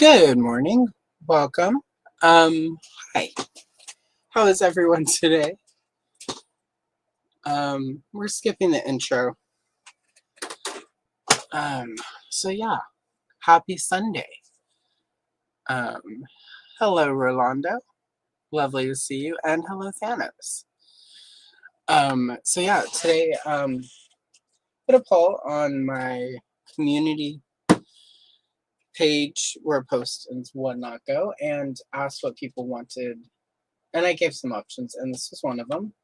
Good morning. Welcome. Hi. How is everyone today? We're skipping the intro. So yeah, happy Sunday. Hello, Rolando. Lovely to see you. And hello, Thanos. So yeah, today, put a poll on my community page where posts and whatnot go and asked what people wanted. And I gave some options, and this was one of them.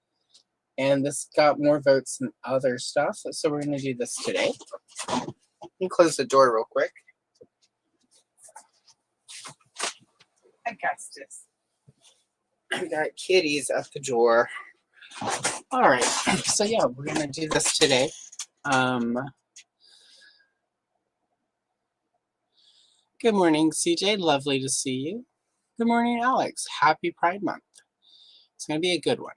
And this got more votes than other stuff, so we're going to do this today. Let me close the door real quick. Augustus. I got kitties at the door. All right, so yeah, we're going to do this today. Good morning, CJ. Lovely to see you. Good morning, Alex. Happy Pride Month. It's going to be a good one.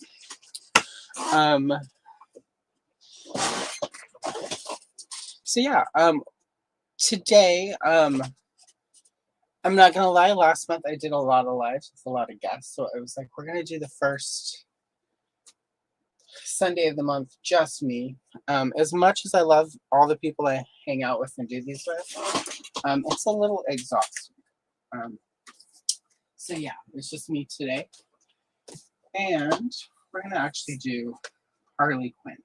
So yeah, today, I'm not gonna lie, last month I did a lot of lives with a lot of guests, so I was like, we're gonna do the first Sunday of the month, just me. As much as I love all the people I hang out with and do these with, it's a little exhausting. So yeah, it's just me today. And we're gonna actually do Harley Quinn.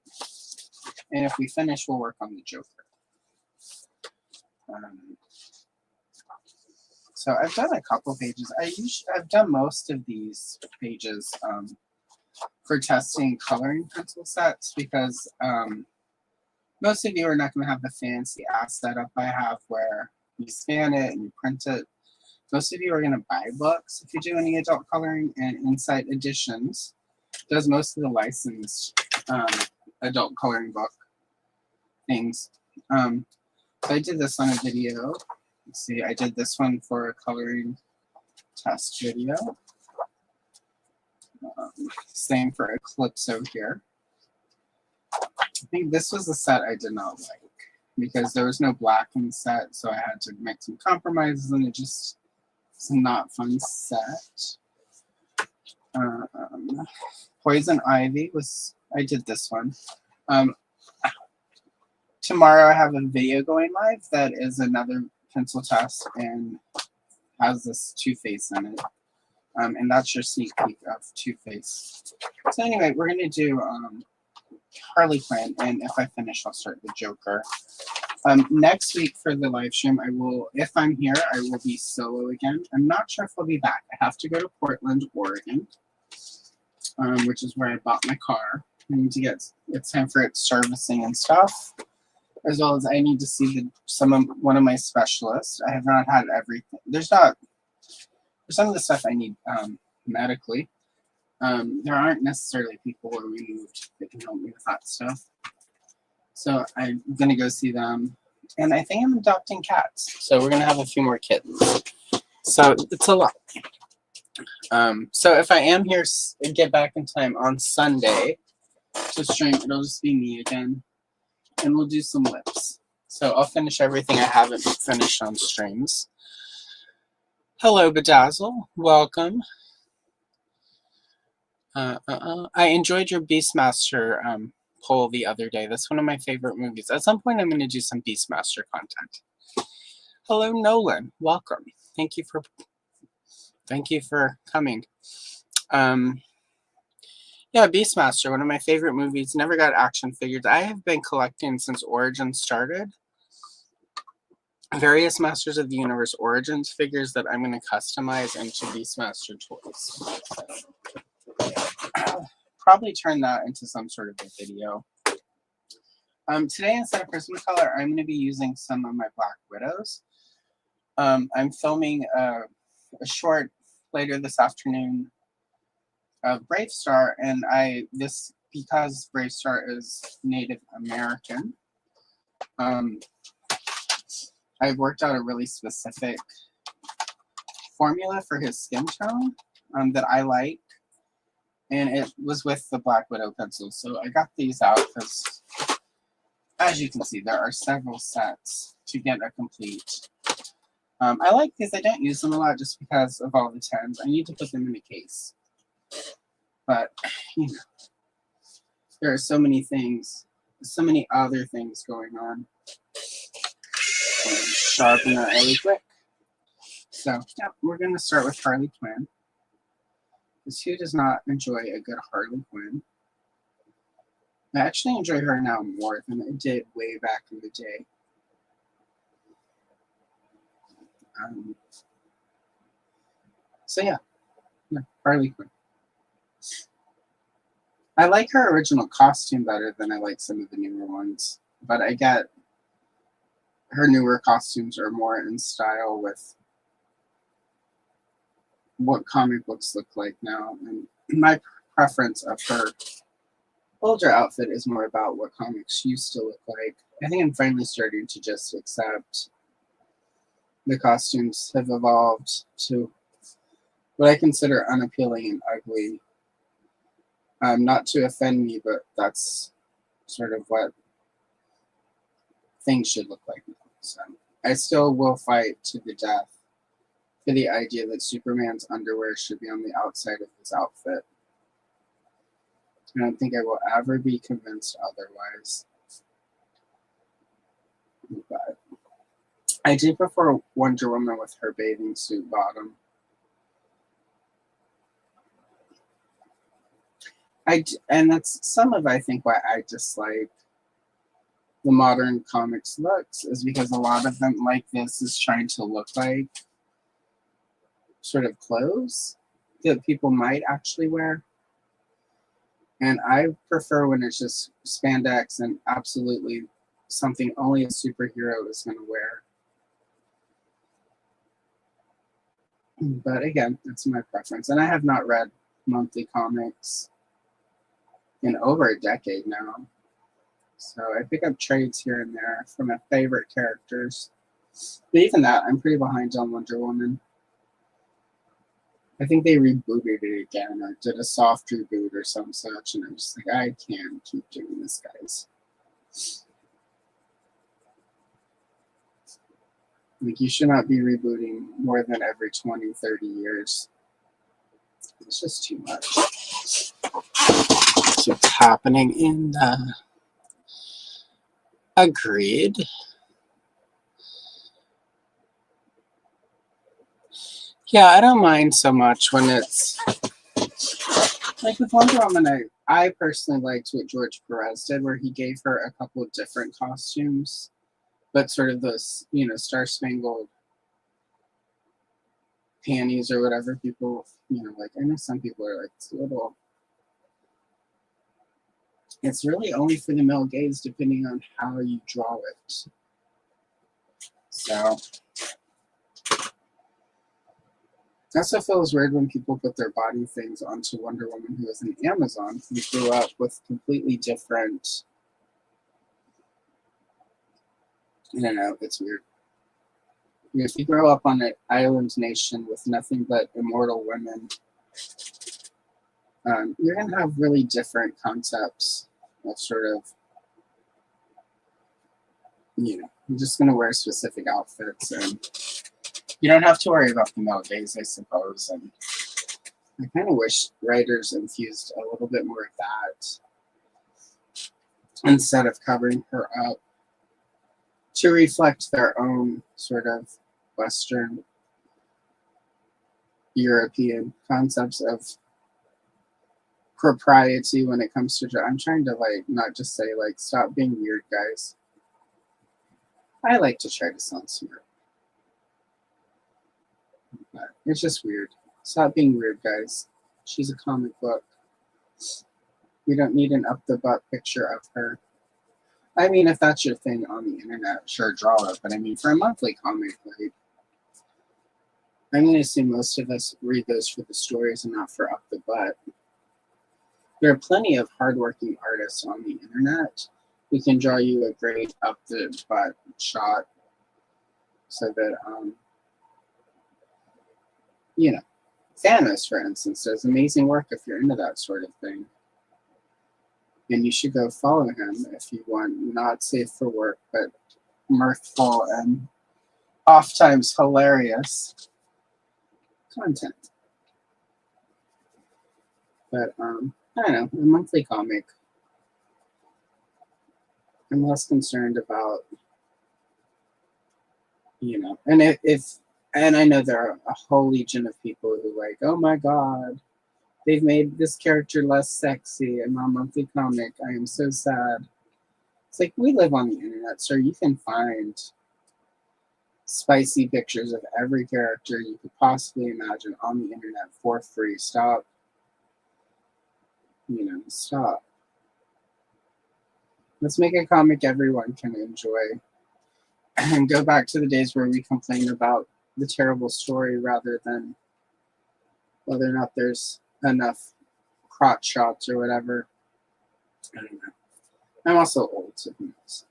And if we finish, we'll work on the Joker. So I've done a couple pages. I've done most of these pages for testing coloring pencil sets because most of you are not going to have the fancy ass setup I have where you scan it and you print it. Most of you are going to buy books if you do any adult coloring, and Insight Editions does most of the licensed adult coloring book things. So I did this on a video. Let's see, I did this one for a coloring test video. Same for Eclipso here. I think this was a set I did not like because there was no black in the set, so I had to make some compromises, and it just was a not fun set. Poison Ivy was, I did this one. Tomorrow I have a video going live that is another pencil test and has this Two-Face in it. And that's your sneak peek of Two-Face. So anyway, we're going to do Harley Quinn, and if I finish, I'll start the Joker. Next week for the live stream, I will, if I'm here, I will be solo again. I'm not sure if I'll be back. I have to go to Portland, Oregon, which is where I bought my car. I need to get, it's time for its servicing and stuff, as well as I need to see one of my specialists. I have not had everything. There's some of the stuff I need medically. There aren't necessarily people who are removed that can help me with that stuff. So I'm going to go see them. And I think I'm adopting cats. So we're going to have a few more kittens. So it's a lot. So if I am here and get back in time on Sunday to stream, it'll just be me again. And we'll do some lips. So I'll finish everything I haven't finished on streams. Hello, Bedazzle. Welcome. I enjoyed your Beastmaster poll the other day. That's one of my favorite movies. At some point, I'm going to do some Beastmaster content. Hello, Nolan. Welcome. Thank you for coming. Yeah, Beastmaster, one of my favorite movies. Never got action figures. I have been collecting since Origins started. Various Masters of the Universe Origins figures that I'm going to customize into Beastmaster toys. Probably turn that into some sort of a video. Today, instead of Prismacolor, I'm going to be using some of my Black Widows. I'm filming a short later this afternoon of Brave Star, and because Brave Star is Native American, I've worked out a really specific formula for his skin tone that I like, and it was with the Black Widow pencil. So I got these out because, as you can see, there are several sets to get a complete I like these. I don't use them a lot just because of all the tens. I need to put them in a case. But, you know, there are so many things, so many other things going on. Sharpen that really quick. So, yeah, we're going to start with Harley Quinn. Because who does not enjoy a good Harley Quinn? I actually enjoy her now more than I did way back in the day. So yeah, Harley Quinn. I like her original costume better than I like some of the newer ones, but I get her newer costumes are more in style with what comic books look like now, and my preference of her older outfit is more about what comics used to look like. I think I'm finally starting to just accept the costumes have evolved to what I consider unappealing and ugly. Not to offend me, but that's sort of what things should look like now. So I still will fight to the death for the idea that Superman's underwear should be on the outside of his outfit. I don't think I will ever be convinced otherwise. But I do prefer Wonder Woman with her bathing suit bottom. And that's some of, I think, why I dislike the modern comics looks, is because a lot of them like this is trying to look like sort of clothes that people might actually wear. And I prefer when it's just spandex and absolutely something only a superhero is going to wear. But again, that's my preference. And I have not read monthly comics in over a decade now. So I pick up trades here and there from my favorite characters. But even that, I'm pretty behind on Wonder Woman. I think they rebooted it again or did a soft reboot or some such. And I'm just like, I can't keep doing this, guys. Like, you should not be rebooting more than every 20, 30 years. It's just too much. That's what's happening in the... Agreed. Yeah, I don't mind so much when it's... Like with Wonder Woman, I personally liked what George Perez did, where he gave her a couple of different costumes, but sort of those, you know, star-spangled panties or whatever people, you know, like, I know some people are like, it's a little... It's really only for the male gaze, depending on how you draw it. So... It also feels weird when people put their body things onto Wonder Woman, who is an Amazon, who grew up with completely different... I don't know, it's weird. If you grow up on an island nation with nothing but immortal women, you're going to have really different concepts of sort of, you know, you're just going to wear specific outfits, and you don't have to worry about the male gaze, I suppose. And I kind of wish writers infused a little bit more of that instead of covering her up to reflect their own sort of Western European concepts of propriety when it comes to... I'm trying to, like, not just say, like, stop being weird, guys. I like to try to sound smart. But it's just weird. Stop being weird, guys. She's a comic book. We don't need an up-the-butt picture of her. I mean, if that's your thing on the internet, sure, draw it. But I mean, for a monthly comic, like, I'm going to assume most of us read those for the stories and not for up-the-butt. There are plenty of hardworking artists on the internet who can draw you a great up-the-butt shot so that, you know, Thanos, for instance, does amazing work if you're into that sort of thing. And you should go follow him if you want not safe for work, but mirthful and oftentimes hilarious content. But I don't know, a monthly comic. I'm less concerned about, you know, and and I know there are a whole legion of people who like, oh my god, they've made this character less sexy in my monthly comic. I am so sad. It's like, we live on the internet, sir. You can find spicy pictures of every character you could possibly imagine on the internet for free. Stop. You know, stop. Let's make a comic everyone can enjoy. And go back to the days where we complain about the terrible story rather than whether or not there's enough crotch shots or whatever. I don't know. I'm also old, so who knows?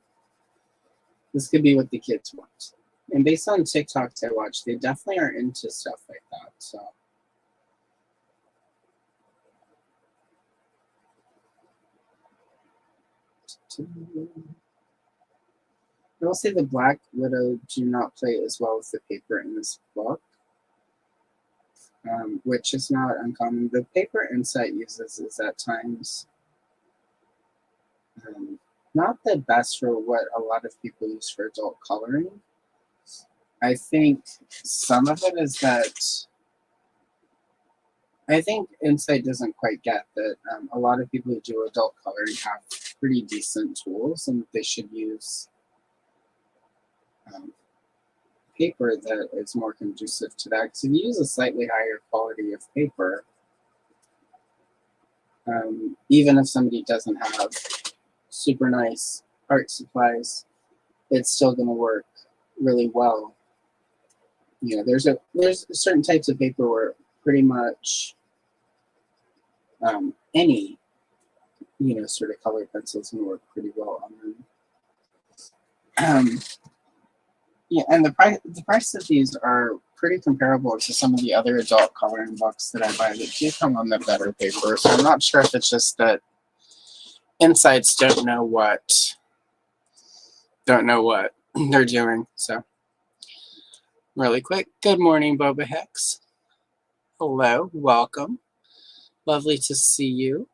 This could be what the kids want. And based on TikToks I watch, they definitely are into stuff like that. So I will say the Black Widow do not play as well with the paper in this book, which is not uncommon. The paper Insight uses is at times not the best for what a lot of people use for adult coloring. I think some of it is that I think Insight doesn't quite get that a lot of people who do adult coloring have pretty decent tools, and they should use paper that is more conducive to that. Because if you use a slightly higher quality of paper, even if somebody doesn't have super nice art supplies, it's still going to work really well. You know, there's certain types of paper where pretty much any, you know, sort of color pencils can work pretty well on them. Yeah, and the price of these are pretty comparable to some of the other adult coloring books that I buy that do come on the better paper. So I'm not sure if it's just that Insights don't know what they're doing. So really quick, good morning, Boba Hex. Hello, welcome. Lovely to see you.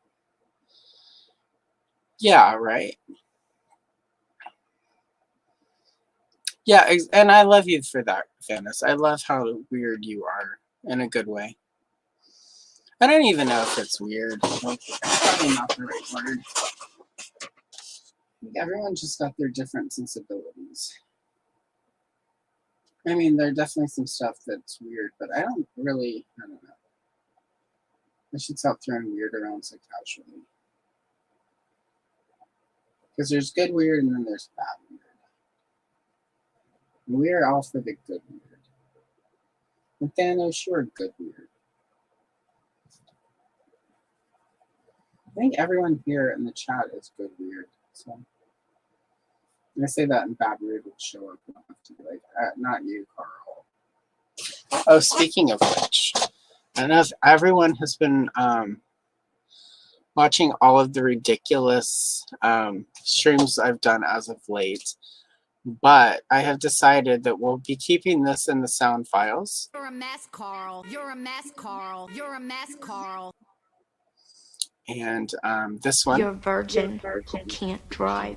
Yeah, right. Yeah, and I love you for that, Fannis. I love how weird you are in a good way. I don't even know if it's weird. Like, probably not the right word. Everyone just got their different sensibilities. I mean, there are definitely some stuff that's weird, but I don't know. I should stop throwing weird around so casually. Because there's good weird and then there's bad weird. And we're all for the good weird. And Thanos, sure, good weird. I think everyone here in the chat is good weird. So when I say that and bad weird will show up, I'll have to be like, not you, Carl. Oh, speaking of which, I don't know if everyone has been watching all of the ridiculous streams I've done as of late, but I have decided that we'll be keeping this in the sound files. You're a mess, Carl. You're a mess, Carl. You're a mess, Carl. And this one. You're a virgin who can't drive.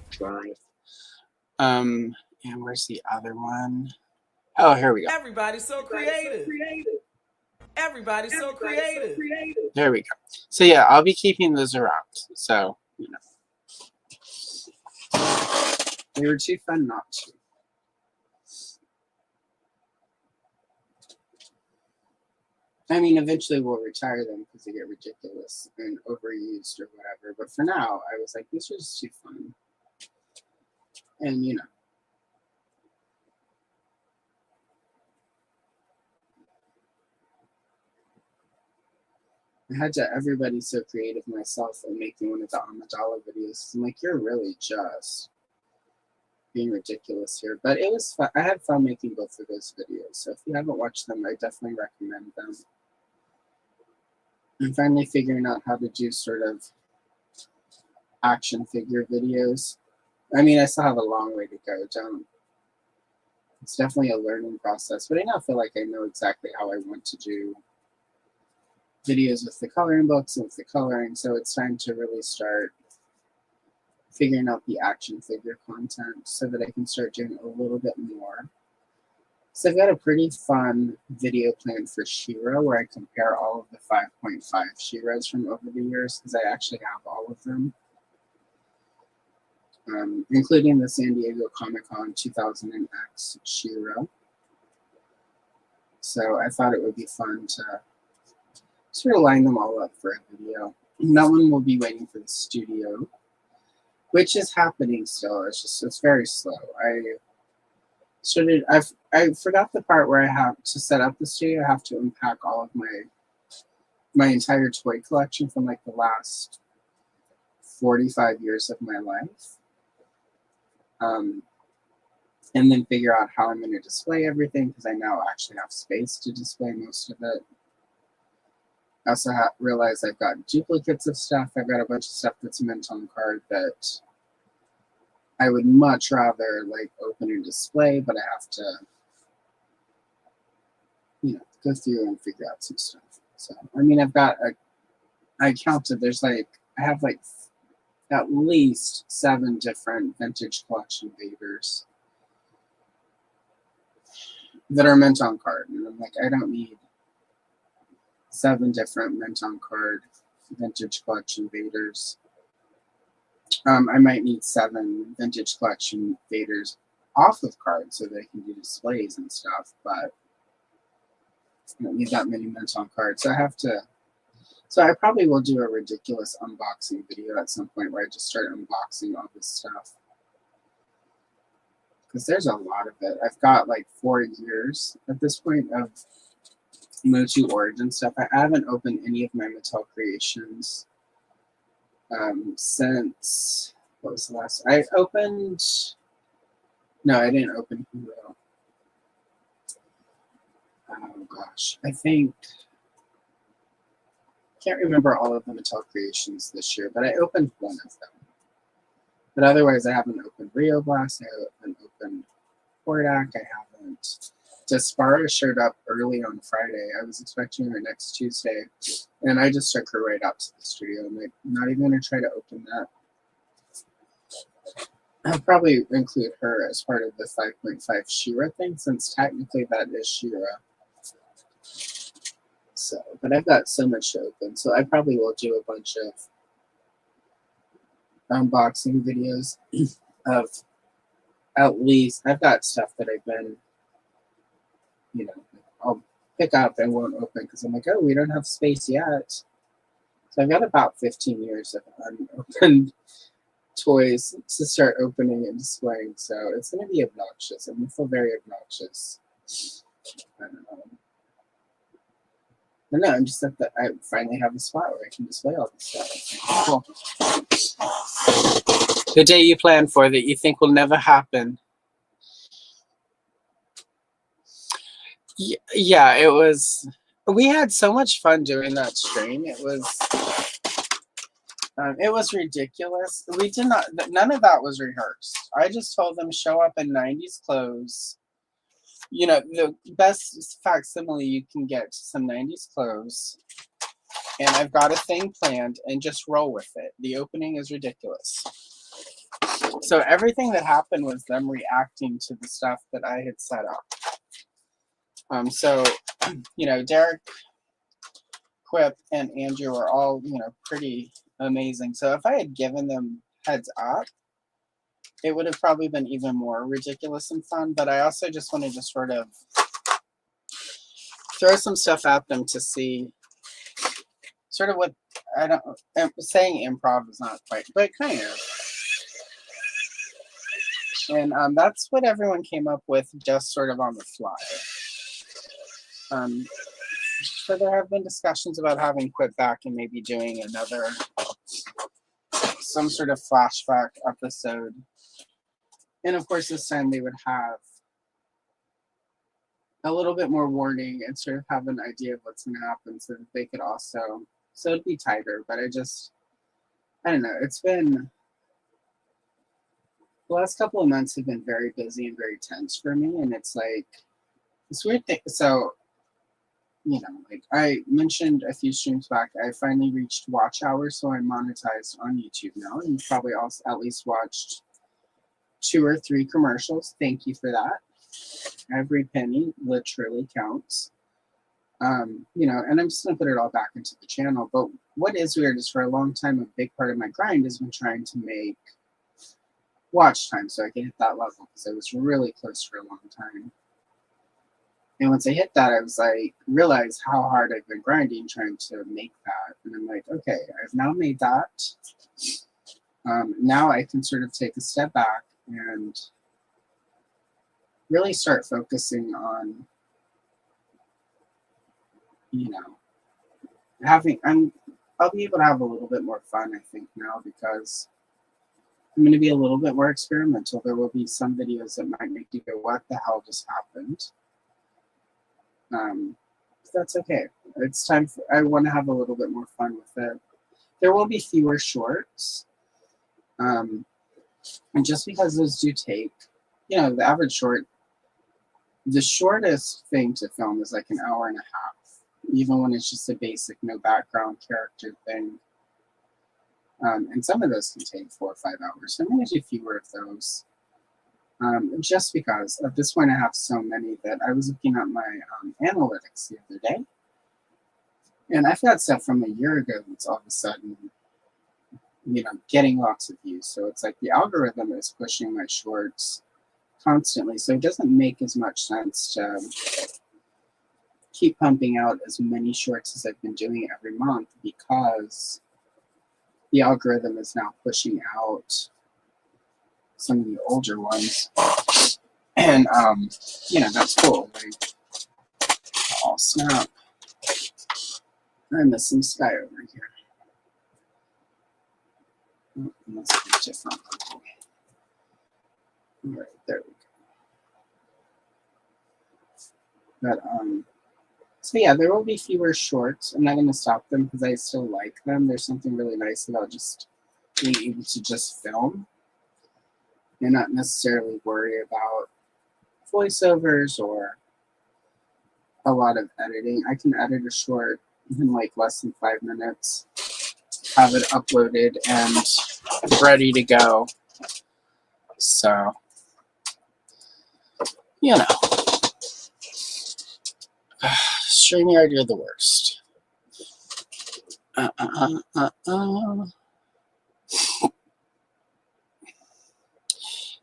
And where's the other one? Oh, here we go. Everybody's so creative. Everybody's so creative. There we go. So yeah, I'll be keeping those around. So, you know. They were too fun not to. I mean, eventually we'll retire them because they get ridiculous and overused or whatever. But for now, I was like, these are just too fun. And, you know. I had to everybody's so creative myself and making one of the Amidala videos. I'm like, you're really just being ridiculous here. But it was fun. I had fun making both of those videos. So if you haven't watched them, I definitely recommend them. I'm finally figuring out how to do sort of action figure videos. I mean, I still have a long way to go. It's definitely a learning process, but I now feel like I know exactly how I want to do videos with the coloring books and with the coloring, so it's time to really start figuring out the action figure content so that I can start doing a little bit more. So I've got a pretty fun video planned for She-Ra where I compare all of the 5.5 She-Ras from over the years, because I actually have all of them, including the San Diego Comic-Con 2000X She-Ra. So I thought it would be fun to sort of line them all up for a video. And that one will be waiting for the studio, which is happening still. It's very slow. I forgot the part where I have to set up the studio. I have to unpack all of my entire toy collection from like the last 45 years of my life. And then figure out how I'm going to display everything, because I now actually have space to display most of it. I also realized I've got duplicates of stuff. I've got a bunch of stuff that's meant on card that I would much rather like open and display, but I have to, go through and figure out some stuff. So, I mean, I counted, I have like at least 7 different vintage collection Vaders that are meant on card. And I'm like, I don't need 7 different meant on card vintage collection Vaders. I might need 7 vintage collection Vaders off of cards so they can do displays and stuff, but I don't need that many meant on cards. So I probably will do a ridiculous unboxing video at some point where I just start unboxing all this stuff, because there's a lot of it. I've got like 4 years at this point of Motu Origin stuff. I haven't opened any of my Mattel creations since, what was the last? I didn't open Hero. Oh gosh, I can't remember all of the Mattel creations this year, but I opened one of them. But otherwise, I haven't opened Rio Blast, I haven't opened Hordak, I haven't. Despara showed up early on Friday. I was expecting her next Tuesday, and I just took her right out to the studio. I'm like, not even going to try to open that. I'll probably include her as part of the 5.5 She-Ra thing, since technically that is She-Ra. So, but I've got so much to open, so I probably will do a bunch of unboxing videos of at least, I've got stuff that I've been, I'll pick up and won't open because I'm like, oh, we don't have space yet. So I've got about 15 years of unopened toys to start opening and displaying. So it's going to be obnoxious. I'm going to feel very obnoxious. I don't know. But no, I'm just that I finally have a spot where I can display all this stuff. Cool. The day you plan for that you think will never happen. Yeah, it was. We had so much fun doing that stream. It was ridiculous. We did not. None of that was rehearsed. I just told them show up in 90s clothes. The best facsimile you can get to some 90s clothes. And I've got a thing planned, and just roll with it. The opening is ridiculous. So everything that happened was them reacting to the stuff that I had set up. So, Derek, Quip, and Andrew are all, pretty amazing. So if I had given them heads up, it would have probably been even more ridiculous and fun. But I also just wanted to sort of throw some stuff at them to see sort of what, saying improv is not quite, but kind of. And that's what everyone came up with, just sort of on the fly. So there have been discussions about having Quip back and maybe doing some sort of flashback episode. And of course, this time they would have a little bit more warning and sort of have an idea of what's going to happen so that they could also, so it'd be tighter. But I don't know, it's been the last couple of months have been very busy and very tense for me, and it's like this weird thing. So, you know, like I mentioned a few streams back, I finally reached watch hours, so I'm monetized on YouTube now. And you've probably also at least watched 2 or 3 commercials. Thank you for that. Every penny literally counts. You know, and I'm just gonna put it all back into the channel. But what is weird is for a long time, a big part of my grind has been trying to make watch time so I can hit that level, because I was really close for a long time. And once I hit that, I was like, realized how hard I've been grinding trying to make that. And I'm like, okay, I've now made that. Now I can sort of take a step back and really start focusing on, you know, I'll be able to have a little bit more fun, I think, now, because I'm going to be a little bit more experimental. There will be some videos that might make you go, what the hell just happened? That's okay. It's time for, I want to have a little bit more fun with it. There will be fewer shorts. And just because those do take, you know, the average short, the shortest thing to film is like an hour and a half, even when it's just a basic no background character thing. And some of those can take 4 or 5 hours. So I'm going to do fewer of those. Just because at this point I have so many that I was looking at my analytics the other day. And I've got stuff from a year ago that's all of a sudden, you know, getting lots of views. So it's like the algorithm is pushing my shorts constantly. So it doesn't make as much sense to keep pumping out as many shorts as I've been doing every month, because the algorithm is now pushing out some of the older ones. And, you know, that's cool. Like, oh, snap. I missed some sky over here. Oh, must be different. All right, there we go. But, so yeah, there will be fewer shorts. I'm not going to stop them because I still like them. There's something really nice about just being able to just film and not necessarily worry about voiceovers or a lot of editing. I can edit a short in like less than 5 minutes, have it uploaded and ready to go. So, you know, StreamYard, you're the worst.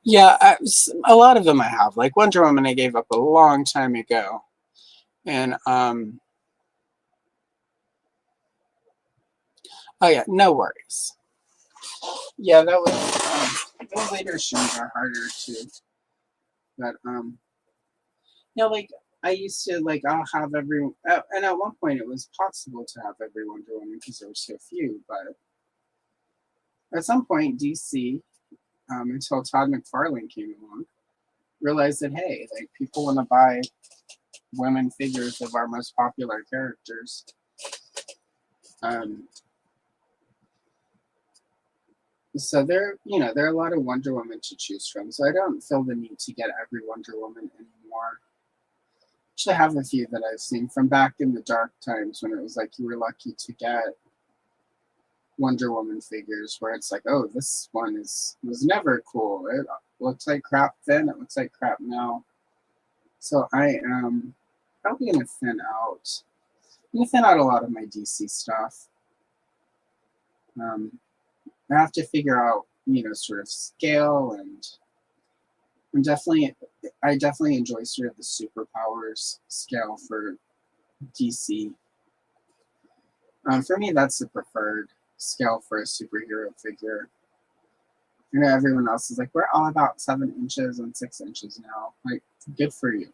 Yeah, a lot of them I have. Like Wonder Woman I gave up a long time ago. And, oh yeah, no worries. Yeah, that was, those later streams are harder too. But, yeah, like, I used to, like, I'll have every, and at one point it was possible to have every Wonder Woman because there were so few, but at some point DC, until Todd McFarlane came along, realized that, hey, like, people want to buy women figures of our most popular characters. So there, you know, there are a lot of Wonder Woman to choose from. So I don't feel the need to get every Wonder Woman anymore. Actually, I have a few that I've seen from back in the dark times when it was like you were lucky to get Wonder Woman figures, where it's like, oh, this one was never cool. It looks like crap then. It looks like crap now. So I am probably gonna thin out. I'm gonna thin out a lot of my DC stuff. I have to figure out, you know, sort of scale, and I definitely enjoy sort of the superpowers scale for DC. For me, that's the preferred scale for a superhero figure. You know, everyone else is like, we're all about 7 inches and 6 inches now. Like, good for you.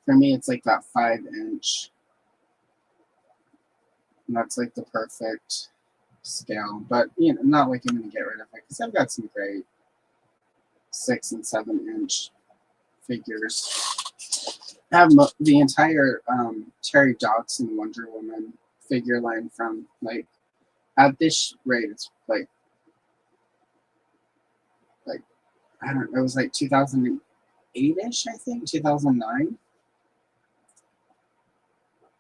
For me, it's like that 5-inch. And that's like the perfect scale. But, you know, not like I'm going to get rid of it, because I've got some great 6 and 7-inch figures. I have the entire Terry Dodson Wonder Woman figure line from, like, at this rate, it's like I don't know, it was like 2008-ish, I think, 2009.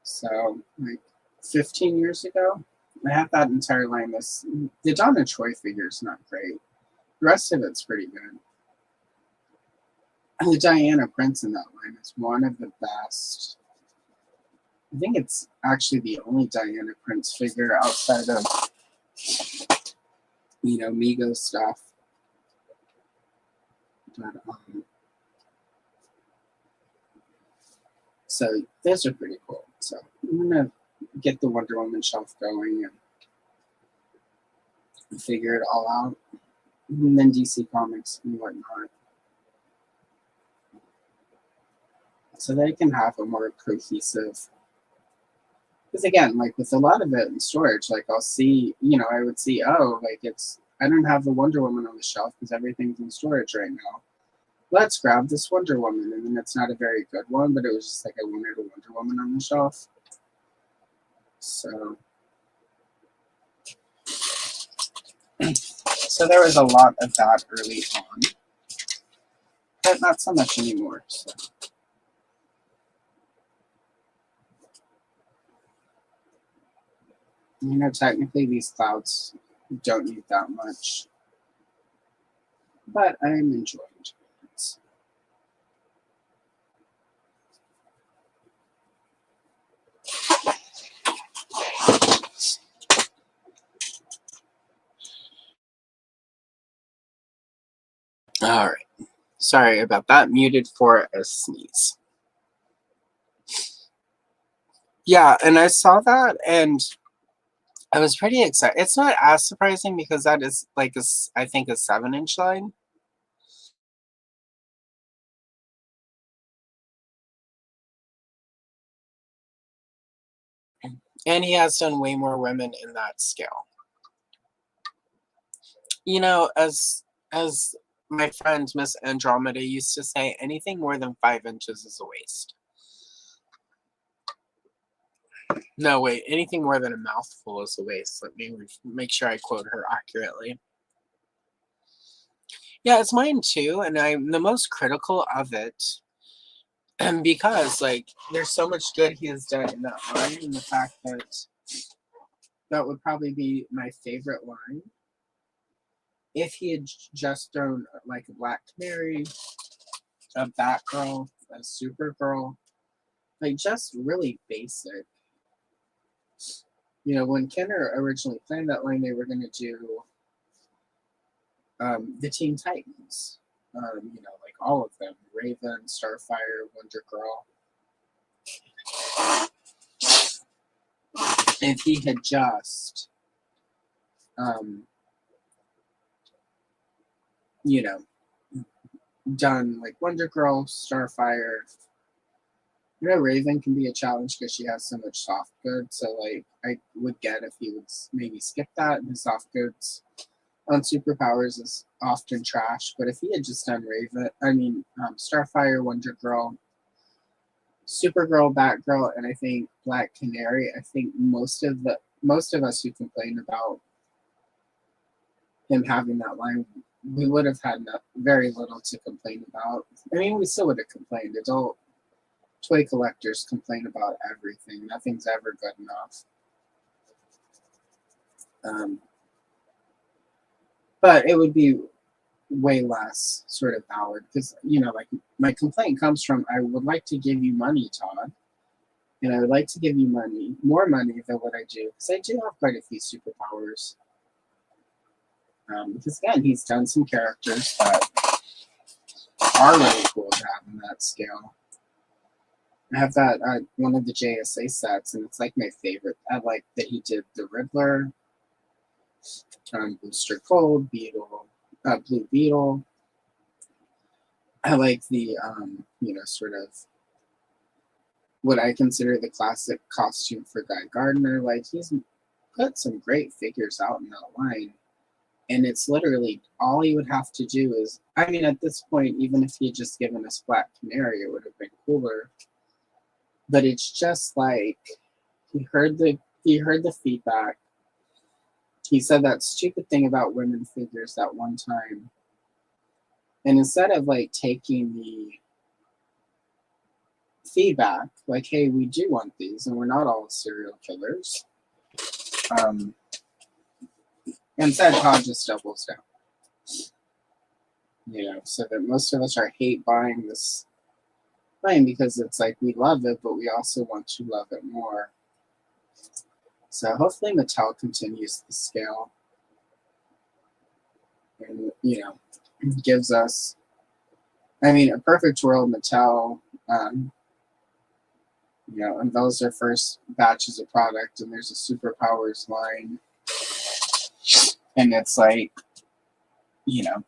So, like 15 years ago. I have that entire line. The Donna Troy figure is not great. The rest of it's pretty good. The Diana Prince in that line is one of the best. I think it's actually the only Diana Prince figure outside of, Migos stuff. But, so those are pretty cool. So I'm gonna get the Wonder Woman shelf going and figure it all out. And then DC Comics and whatnot. So they can have a more cohesive. Because again, like with a lot of it in storage, like I'll see, I would see, I don't have the Wonder Woman on the shelf because everything's in storage right now. Let's grab this Wonder Woman. And then it's not a very good one, but it was just like I wanted a Wonder Woman on the shelf. So there was a lot of that early on, but not so much anymore. So. Technically these clouds don't need that much, but I am enjoying it. All right. Sorry about that. Muted for a sneeze. Yeah, and I saw that and I was pretty excited. It's not as surprising because that is like I think a 7-inch line. And he has done way more women in that scale. As my friend Miss Andromeda used to say, anything more than 5 inches is a waste. No, wait, anything more than a mouthful is a waste. Let me make sure I quote her accurately. Yeah, it's mine too, and I'm the most critical of it. And because, there's so much good he has done in that line, and the fact that would probably be my favorite line. If he had just thrown, like, a Black Canary, a Batgirl, a Supergirl, just really basic. When Kenner originally planned that line, they were going to do the Teen Titans. All of them. Raven, Starfire, Wonder Girl. If he had just, done, Wonder Girl, Starfire. Raven can be a challenge because she has so much soft goods. So, I would get if he would maybe skip that. And his soft goods on superpowers is often trash. But if he had just done Starfire, Wonder Girl, Supergirl, Batgirl, and I think Black Canary, I think most of us who complain about him having that line, we would have had very little to complain about. We still would have complained. Adult toy collectors complain about everything. Nothing's ever good enough. But it would be way less sort of valid because, my complaint comes from, I would like to give you money, Todd. And I would like to give you more money than what I do, because I do have quite a few superpowers. Because again, he's done some characters that are really cool to have in that scale. I have that one of the JSA sets, and it's my favorite. I like that he did the Riddler, Booster Gold, Blue Beetle. I like the sort of what I consider the classic costume for Guy Gardner. He's put some great figures out in that line. And it's literally all he would have to do is, at this point, even if he had just given us Black Canary, it would have been cooler. But it's just he heard the feedback. He said that stupid thing about women figures that one time. And instead of like taking the feedback, like, hey, we do want these, and we're not all serial killers. Instead, Todd just doubles down. So that most of us are hate buying this line because it's like we love it, but we also want to love it more. So hopefully Mattel continues the scale and, gives us, a perfect world. Mattel, unveils their first batches of product, and there's a superpowers line, and it's like,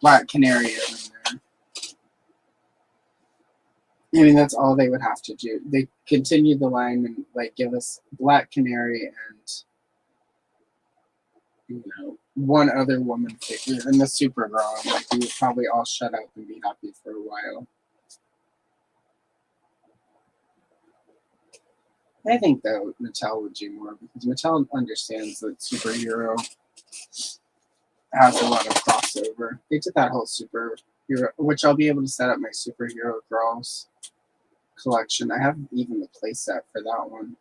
Black Canary is in there. That's all they would have to do. They continue the line and like give us Black Canary and one other woman figure and the Supergirl. Like we would probably all shut up and be happy for a while. I think though Mattel would do more because Mattel understands that superhero has a lot of crossover. They did that whole superhero, which I'll be able to set up my superhero girls collection. I have even the playset for that one.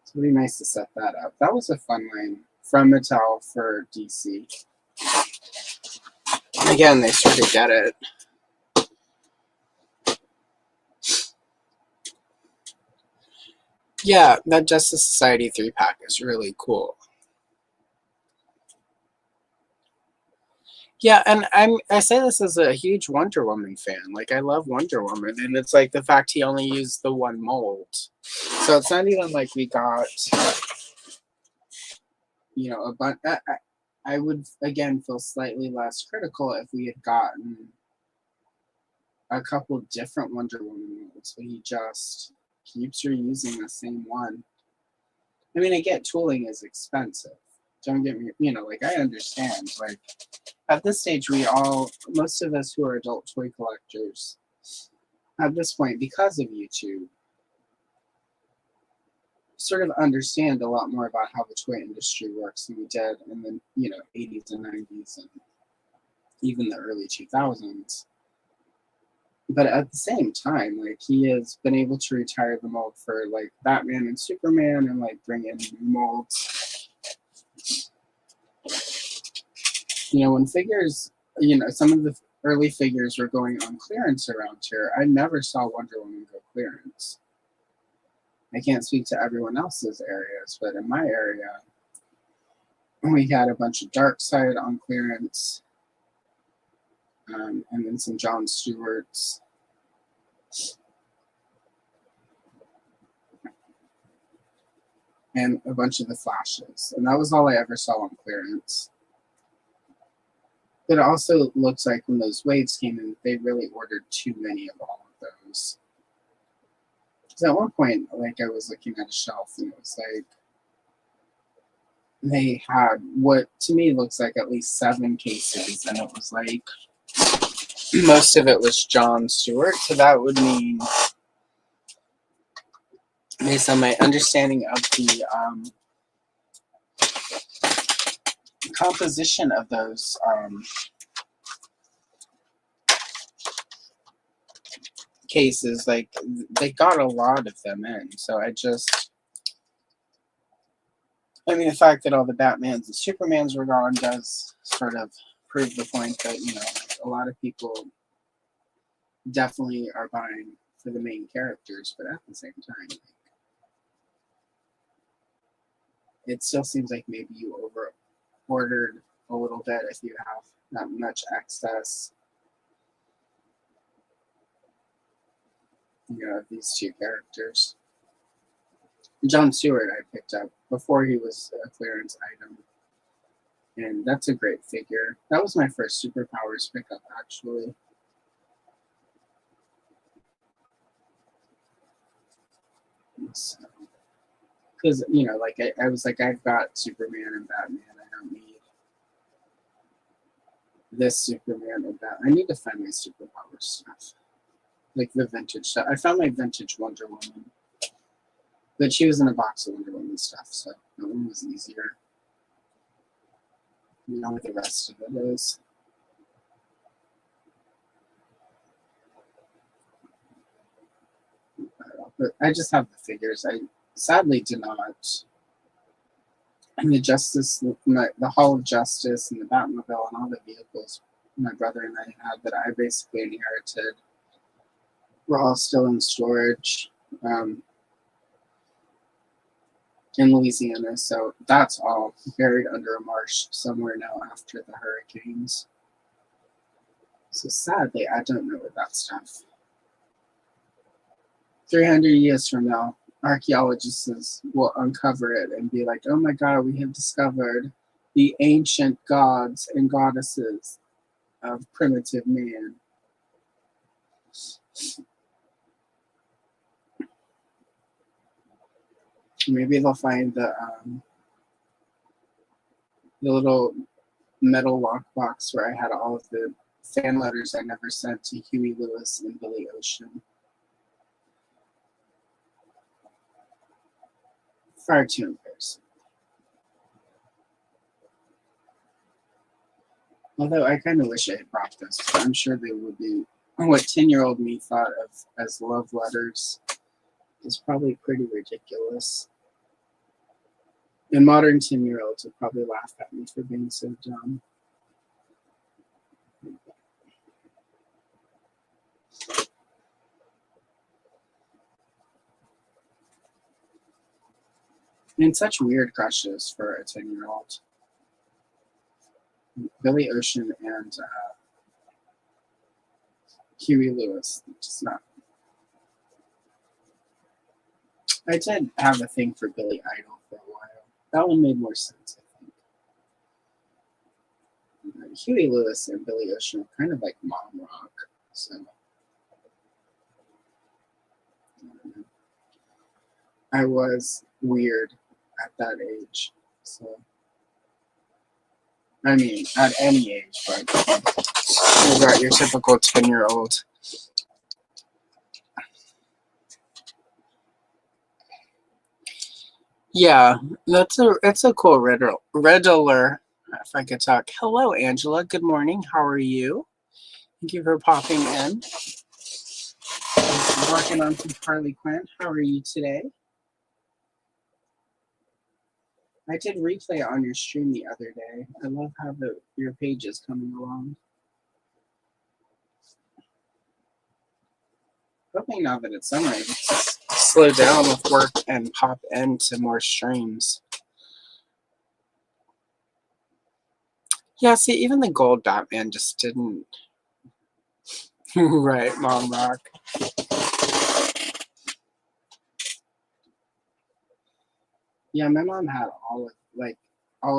So it'd be nice to set that up. That was a fun line from Mattel for DC. Again, they sort of get it. Yeah, that Justice Society 3-pack is really cool. Yeah, and I say this as a huge Wonder Woman fan. Like, I love Wonder Woman, and it's like the fact he only used the one mold. So it's not even like we got, a bunch. I would, again, feel slightly less critical if we had gotten a couple different Wonder Woman molds, but he just keeps reusing the same one. I get tooling is expensive. Don't get me, I understand. Like, at this stage, most of us who are adult toy collectors, at this point, because of YouTube, sort of understand a lot more about how the toy industry works than we did in the, 80s and 90s and even the early 2000s. But at the same time, like, he has been able to retire the mold for, like, Batman and Superman and, like, bring in new molds. When figures, some of the early figures were going on clearance around here, I never saw Wonder Woman go clearance. I can't speak to everyone else's areas, but in my area, we had a bunch of Darkseid on clearance, and then some John Stewarts. And a bunch of the Flashes. And that was all I ever saw on clearance. But it also looks like when those waves came in, they really ordered too many of all of those. Because at one point, like, I was looking at a shelf and it was like, they had what to me looks like at least 7 cases, and it was like, most of it was John Stewart. So that would mean, based on my understanding of the composition of those cases, like, they got a lot of them in. So the fact that all the Batmans and Supermans were gone does sort of prove the point that, a lot of people definitely are buying for the main characters, but at the same time, it still seems like maybe you over-ordered a little bit if you have that much excess, of these two characters. John Stewart I picked up before he was a clearance item, and that's a great figure. That was my first Superpowers pickup, actually. Because, I was like, I've got Superman and Batman. I don't need this Superman and Batman. I need to find my Superpowers stuff. Like the vintage stuff. I found my vintage Wonder Woman. But she was in a box of Wonder Woman stuff, so that one was easier. What the rest of it is. But I just have the figures. I sadly did not. And the the Hall of Justice and the Batmobile and all the vehicles my brother and I had that I basically inherited were all still in storage in Louisiana. So that's all buried under a marsh somewhere now after the hurricanes. So sadly, I don't know where that stuff. 300 years from now, archaeologists will uncover it and be like, oh my God, we have discovered the ancient gods and goddesses of primitive man. Maybe they'll find the little metal lockbox where I had all of the fan letters I never sent to Huey Lewis and Billy Ocean. Far too embarrassing. Although I kind of wish I had brought this. I'm sure they would be. What 10-year-old me thought of as love letters is probably pretty ridiculous. And modern 10-year-olds would probably laugh at me for being so dumb. And such weird crushes for a 10-year-old. Billy Ocean and Huey Lewis. Just not. I did have a thing for Billy Idol for a while. That one made more sense, I think. Huey Lewis and Billy Ocean were kind of like mom rock. So I was weird at that age. So I mean, at any age, but you got your typical 10-year-old. Yeah, it's a cool riddler. If I could talk. Hello, Angela. Good morning. How are you? Thank you for popping in. I'm working on some Harley Quinn. How are you today? I did replay on your stream the other day. I love how your page is coming along. Hoping now that it's summer, I can just slow down with work and pop into more streams. Yeah, see, even the gold Batman just didn't. Right, Mom Rock. Yeah, my mom had all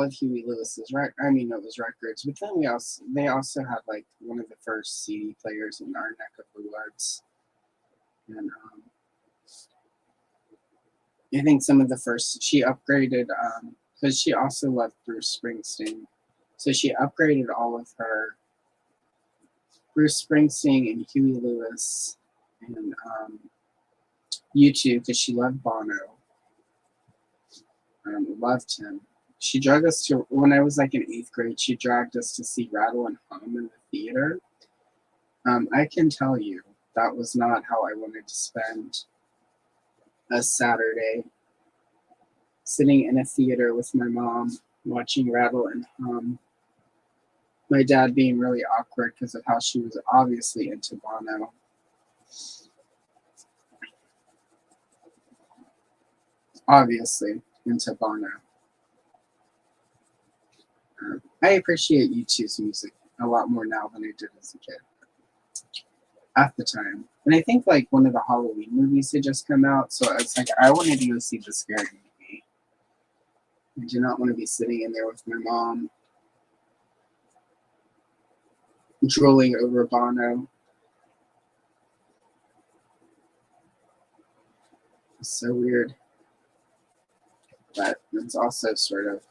of Huey Lewis's records, but then they also had like one of the first CD players in our neck of the woods, and I think some of the first she upgraded because she also loved Bruce Springsteen, so she upgraded all of her Bruce Springsteen and Huey Lewis and U2 because she loved Bono. Loved him. She dragged us to, when I was like in 8th grade, she dragged us to see Rattle and Hum in the theater. I can tell you, that was not how I wanted to spend a Saturday sitting in a theater with my mom, watching Rattle and Hum. My dad being really awkward because of how she was obviously into Bono. Obviously into Bono. I appreciate U2's music a lot more now than I did as a kid at the time. And I think like one of the Halloween movies had just come out, so it's like I wanted to go see the scary movie. I do not want to be sitting in there with my mom drooling over Bono. It's so weird. But it's also sort of,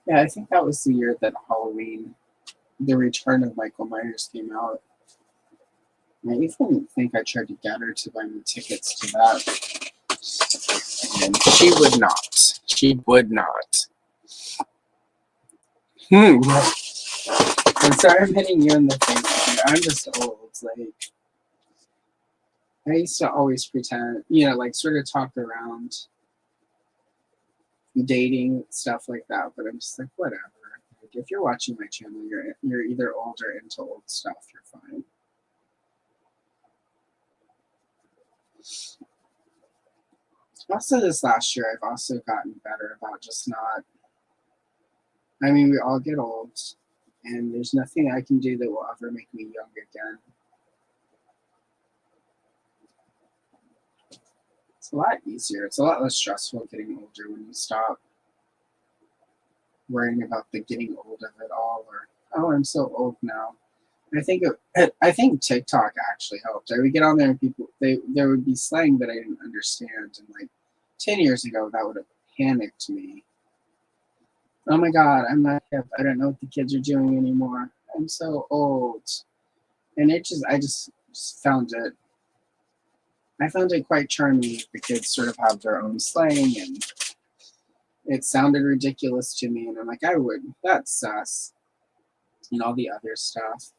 yeah, I think that was the year that Halloween, The Return of Michael Myers came out. I even think I tried to get her to buy me tickets to that. And she would not. She would not. I'm sorry I'm hitting you in the face. I'm just old. Like, I used to always pretend, you know, like sort of talk around dating, stuff like that, but I'm just like, whatever. Like, if you're watching my channel, you're either old or into old stuff, you're fine. Also, this last year, I've also gotten better about just not. I mean, we all get old, and there's nothing I can do that will ever make me young again. It's a lot easier. It's a lot less stressful getting older when you stop worrying about the getting old of it all, or oh, I'm so old now. I think TikTok actually helped. I would get on there and there would be slang that I didn't understand, and like 10 years ago that would have panicked me. Oh my God, I'm not hip. I don't know what the kids are doing anymore. I'm so old, and I just found it. I found it quite charming that the kids sort of have their own slang, and it sounded ridiculous to me, and I'm like, that's sus, and all the other stuff.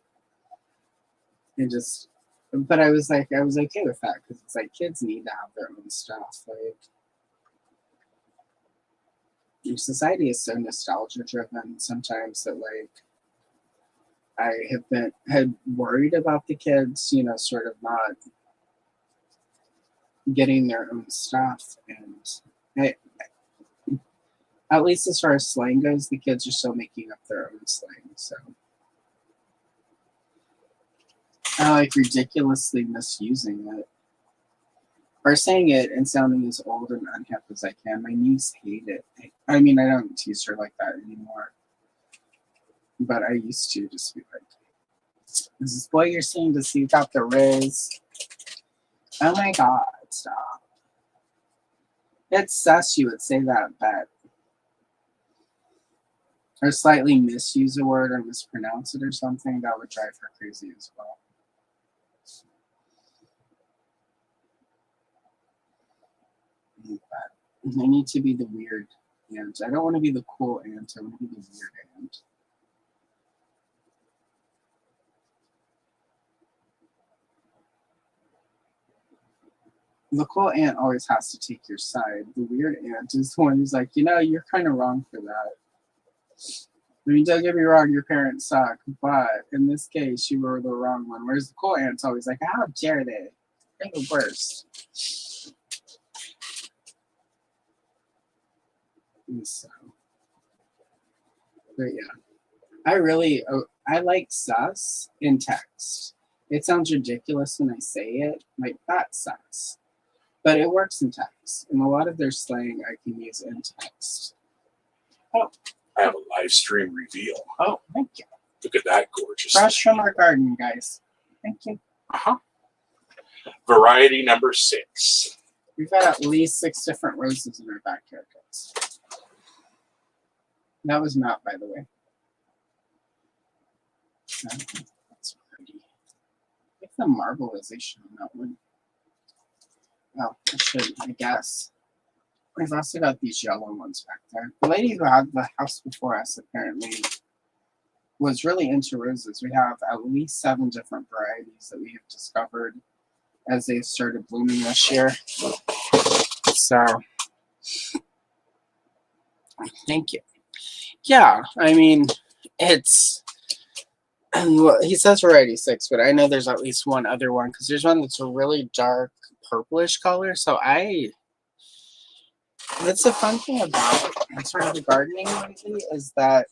And just, but I was okay with that, because it's like kids need to have their own stuff. Like, society is so nostalgia driven sometimes that like I had worried about the kids, you know, sort of not getting their own stuff, and at least as far as slang goes, the kids are still making up their own slang. So I like ridiculously misusing it or saying it and sounding as old and unhip as I can. My niece hate it. I mean, I don't tease her like that anymore, but I used to just be like, "Is this boy you're seeing to see without the Riz? Oh my God, stop! It's sus you would say that, but." Or slightly misuse a word or mispronounce it or something, that would drive her crazy as well. But I need to be the weird aunt. I don't want to be the cool aunt. I want to be the weird aunt. The cool aunt always has to take your side. The weird aunt is the one who's like, you know, you're kind of wrong for that. I mean, don't get me wrong, your parents suck, but in this case, you were the wrong one. Whereas the cool aunt's always like, how dare they? They're the worst. And so, but yeah, I like sus in text. It sounds ridiculous when I say it, like that's sus, but it works in text. And a lot of their slang I can use in text. Oh. I have a live stream reveal. Oh, thank you. Look at that gorgeous. Fresh from our garden, guys. Thank you. Variety number 6. We've got at least 6 different roses in our backyard, guys. That was Matt, by the way. That's pretty. I like the marbleization on that one. Well, I guess. We've also got these yellow ones back there. The lady who had the house before us apparently was really into roses. We have at least 7 different varieties that we have discovered as they started blooming this year. So, thank you. Yeah, I mean, it's, well, he says variety 6, but I know there's at least one other one, because there's one that's a really dark purplish color. So that's the fun thing about sort of the gardening lately is that,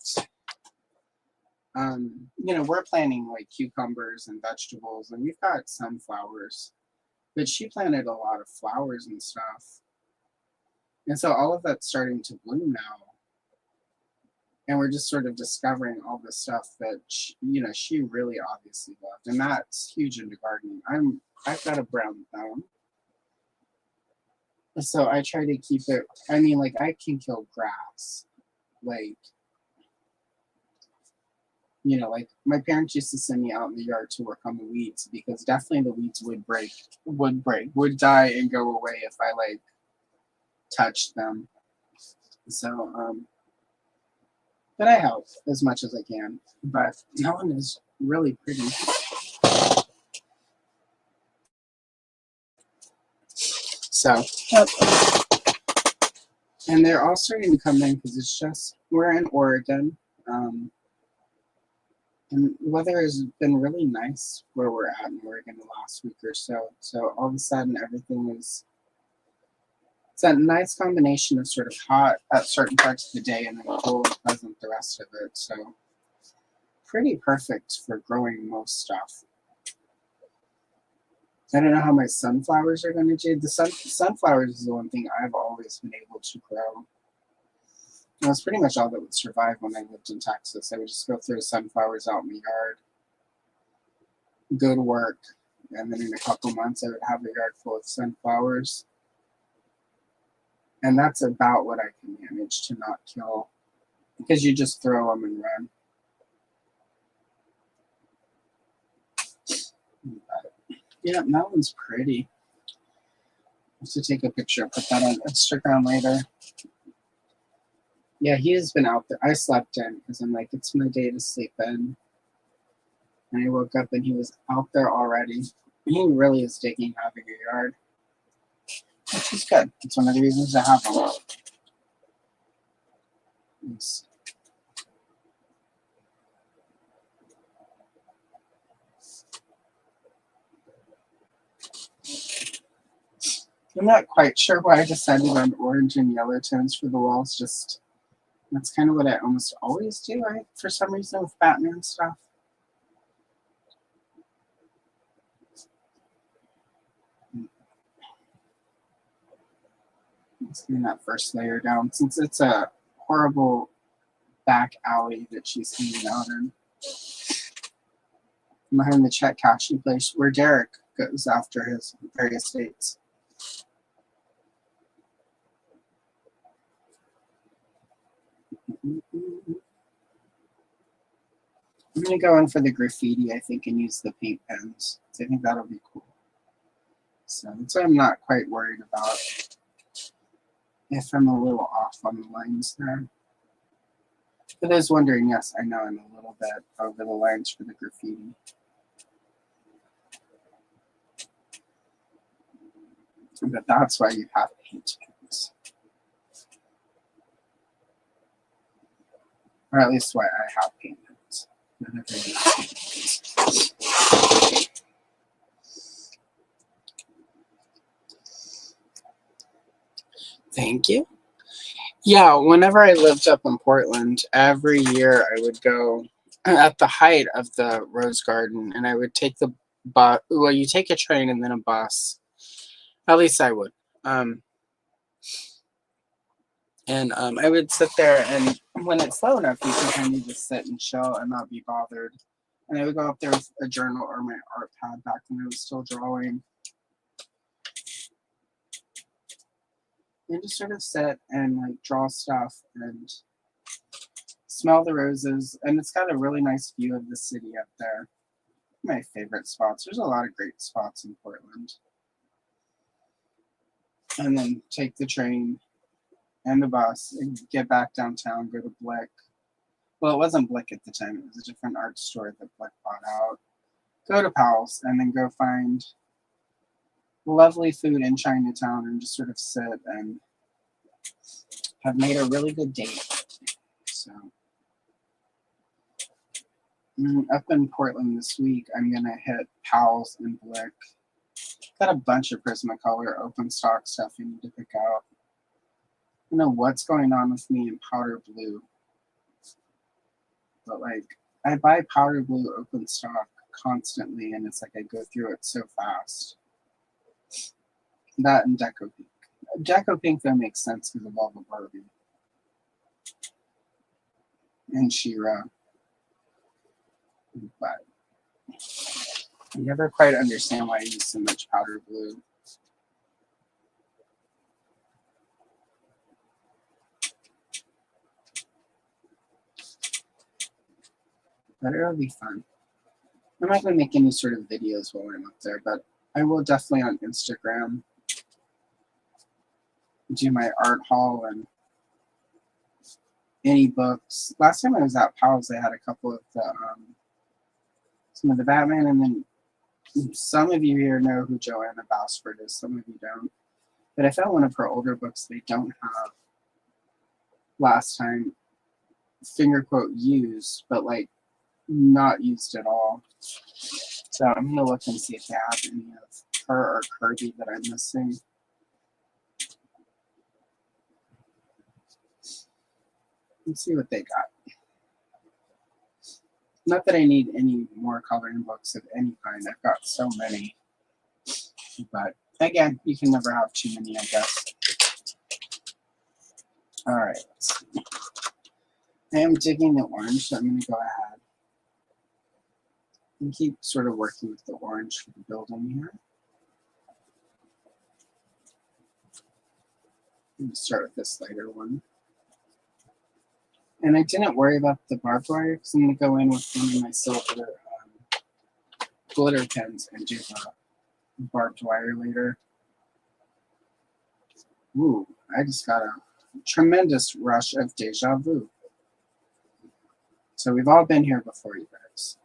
you know, we're planting like cucumbers and vegetables, and we've got some flowers, but she planted a lot of flowers and stuff. And so all of that's starting to bloom now. And we're just sort of discovering all the stuff that, she really obviously loved. And that's huge into gardening. I've got a brown thumb. So I try to keep it, I mean, like, I can kill grass. Like, like, my parents used to send me out in the yard to work on the weeds, because definitely the weeds would die and go away if I, like, touched them. So, but I help as much as I can. But that one is really pretty. So, yep. And they're all starting to come in because it's just, we're in Oregon. And the weather has been really nice where we're at in Oregon the last week or so. So all of a sudden everything is, it's a nice combination of sort of hot at certain parts of the day and then cool and pleasant the rest of it. So pretty perfect for growing most stuff. I don't know how my sunflowers are going to do. The sunflowers is the one thing I've always been able to grow. It was pretty much all that would survive when I lived in Texas. I would just go throw the sunflowers out in the yard, go to work, and then in a couple months I would have a yard full of sunflowers. And that's about what I can manage to not kill, because you just throw them and run. Yeah, that one's pretty. I have to take a picture, put that on Instagram later. Yeah, he has been out there. I slept in because I'm like, it's my day to sleep in. And I woke up and he was out there already. He really is digging having a yard, which is good. It's one of the reasons I have them. Yes. I'm not quite sure why I decided on orange and yellow tones for the walls. Just, that's kind of what I almost always do, right? For some reason with Batman stuff. Let's get that first layer down. Since it's a horrible back alley that she's hanging out in. I'm behind the check cashing place where Derek goes after his various dates. I'm going to go in for the graffiti, I think, and use the paint pens. I think that'll be cool. So that's why I'm not quite worried about if I'm a little off on the lines there. For those wondering, yes, I know I'm a little bit over the lines for the graffiti. But that's why you have paint pens. Or at least why I have paint pens. Thank you. Yeah, whenever I lived up in Portland, every year I would go at the height of the Rose Garden, and I would take the bus. Well, you take a train and then a bus. At least I would. I would sit there, and when it's slow enough, you can kind of just sit and chill and not be bothered. And I would go up there with a journal or my art pad back when I was still drawing. And just sort of sit and like draw stuff and smell the roses. And it's got a really nice view of the city up there. My favorite spots. There's a lot of great spots in Portland. And then take the train and the bus and get back downtown, go to Blick. Well, it wasn't Blick at the time. It was a different art store that Blick bought out. Go to Powell's and then go find lovely food in Chinatown and just sort of sit and have made a really good date. So up in Portland this week, I'm gonna hit Powell's and Blick. Got a bunch of Prismacolor open stock stuff you need to pick out. I don't know what's going on with me in powder blue, but like I buy powder blue open stock constantly, and it's like I go through it so fast. That and Deco Pink. Deco Pink though makes sense because of all the Barbie and She-Ra. But I never quite understand why I use so much powder blue. But it'll be fun. I'm not going to make any sort of videos while I'm up there, but I will definitely on Instagram do my art haul and any books. Last time I was at Powell's, they had a couple of the some of the Batman, and then some of you here know who Joanna Basford is. Some of you don't. But I found one of her older books they don't have last time finger quote used, but like not used at all. So I'm gonna look and see if they have any of her or Kirby that I'm missing. Let's see what they got. Not that I need any more coloring books of any kind. I've got so many. But again, you can never have too many, I guess. All right, let's see. I am digging the orange, so I'm going to go ahead and keep sort of working with the orange for the building here. I'm going to start with this lighter one. And I didn't worry about the barbed wire because I'm going to go in with one of my silver glitter pens and do the barbed wire later. Ooh, I just got a tremendous rush of deja vu. So we've all been here before, you guys.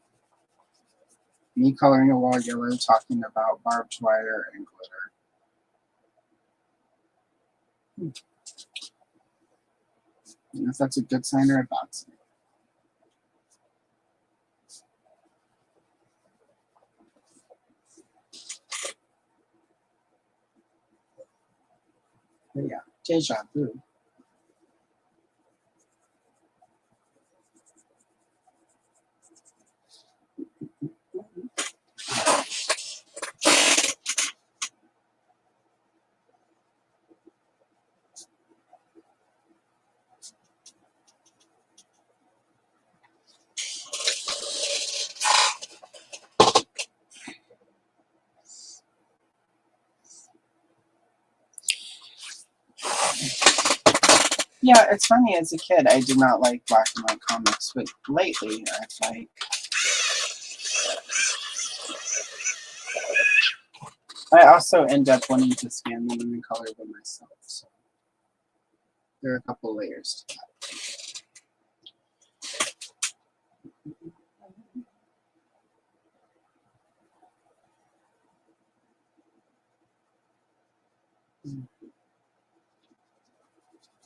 Me coloring a wall yellow, talking about barbed wire and glitter. I don't know if that's a good sign or a bad sign. But yeah, deja vu. Yeah, it's funny, as a kid, I did not like black and white comics, but lately, I've like... I also end up wanting to scan them and color them myself, so there are a couple layers to that.